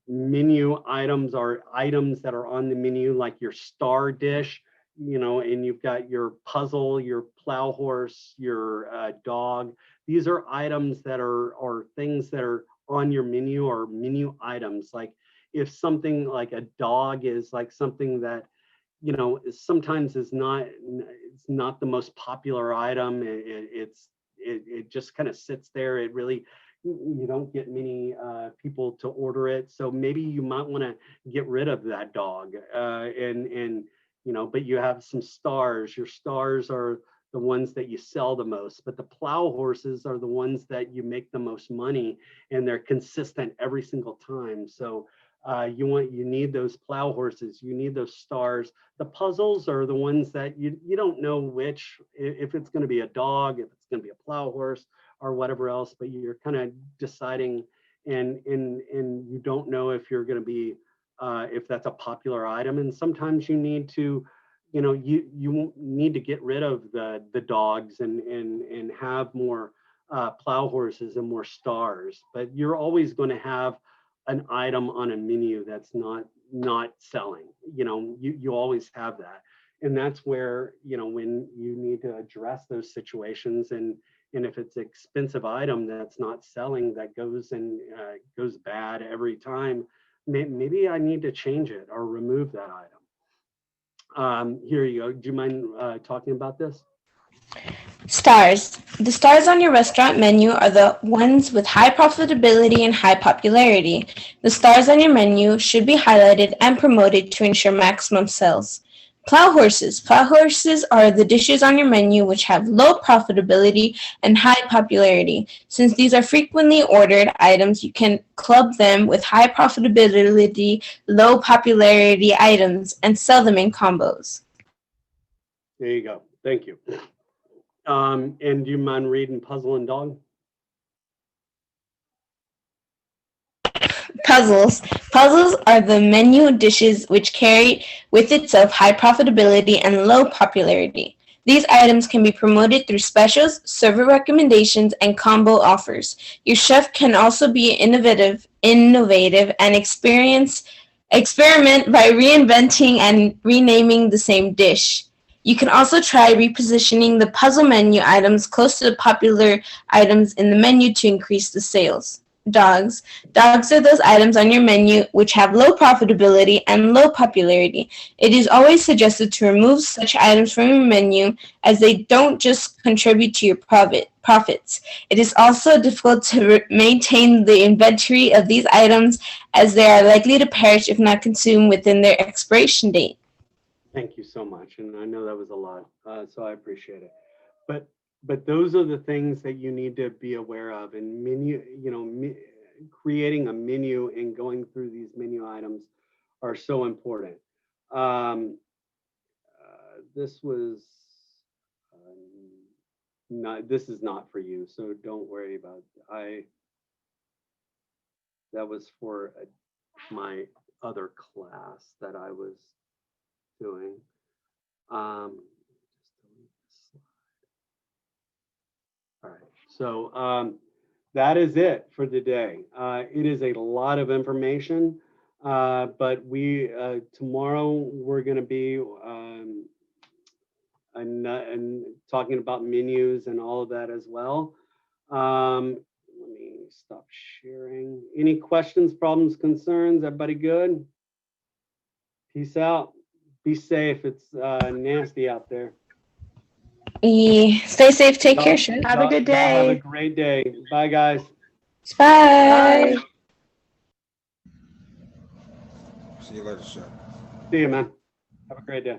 [SPEAKER 1] menu items, or items that are on the menu, like your star dish, and you've got your puzzle, your plow horse, your dog. These are items that are things that are on your menu, or menu items. Like if something like a dog is like something that sometimes it's not the most popular item. It just kind of sits there. It really, you don't get many people to order it. So maybe you might want to get rid of that dog, but you have some stars. Your stars are the ones that you sell the most, but the plow horses are the ones that you make the most money, and they're consistent every single time. So you need those plow horses, you need those stars. The puzzles are the ones that you don't know which, if it's going to be a dog, if it's going to be a plow horse, or whatever else, but you're kind of deciding, and you don't know if you're going to be if that's a popular item. And sometimes you need to you need to get rid of the dogs and have more plow horses and more stars. But you're always going to have an item on a menu that's not selling. You always have that. And that's where when you need to address those situations, and if it's an expensive item that's not selling, that goes bad every time, maybe I need to change it or remove that item. Here you go. Do you mind talking about this?
[SPEAKER 2] Stars. The stars on your restaurant menu are the ones with high profitability and high popularity. The stars on your menu should be highlighted and promoted to ensure maximum sales. Plow horses. Plow horses are the dishes on your menu which have low profitability and high popularity. Since these are frequently ordered items, you can club them with high profitability, low popularity items and sell them in combos.
[SPEAKER 1] There you go. Thank you. And do you mind reading puzzle and dog?
[SPEAKER 2] Puzzles. Puzzles are the menu dishes which carry with itself high profitability and low popularity. These items can be promoted through specials, server recommendations, and combo offers. Your chef can also be innovative and experiment by reinventing and renaming the same dish. You can also try repositioning the puzzle menu items close to the popular items in the menu to increase the sales. dogs. Dogs are those items on your menu which have low profitability and low popularity. It is always suggested to remove such items from your menu as they don't just contribute to your profits. It is also difficult to maintain the inventory of these items as they are likely to perish if not consumed within their expiration date.
[SPEAKER 1] Thank you so much. And I know that was a lot, so I appreciate it. But those are the things that you need to be aware of. And menu, creating a menu and going through these menu items are so important. This was not. This is not for you, so don't worry about it. That was for my other class that I was doing. All right, so that is it for today. It is a lot of information, but tomorrow we're going to be and talking about menus and all of that as well. Let me stop sharing. Any questions, problems, concerns? Everybody good? Peace out. Be safe. It's nasty out there.
[SPEAKER 2] Stay safe. Take care.
[SPEAKER 7] Have a good
[SPEAKER 1] Y'all have a
[SPEAKER 7] day.
[SPEAKER 1] great day. Bye, guys.
[SPEAKER 2] Bye.
[SPEAKER 7] Bye.
[SPEAKER 8] See you later, sir.
[SPEAKER 1] See you, man. Have a great day.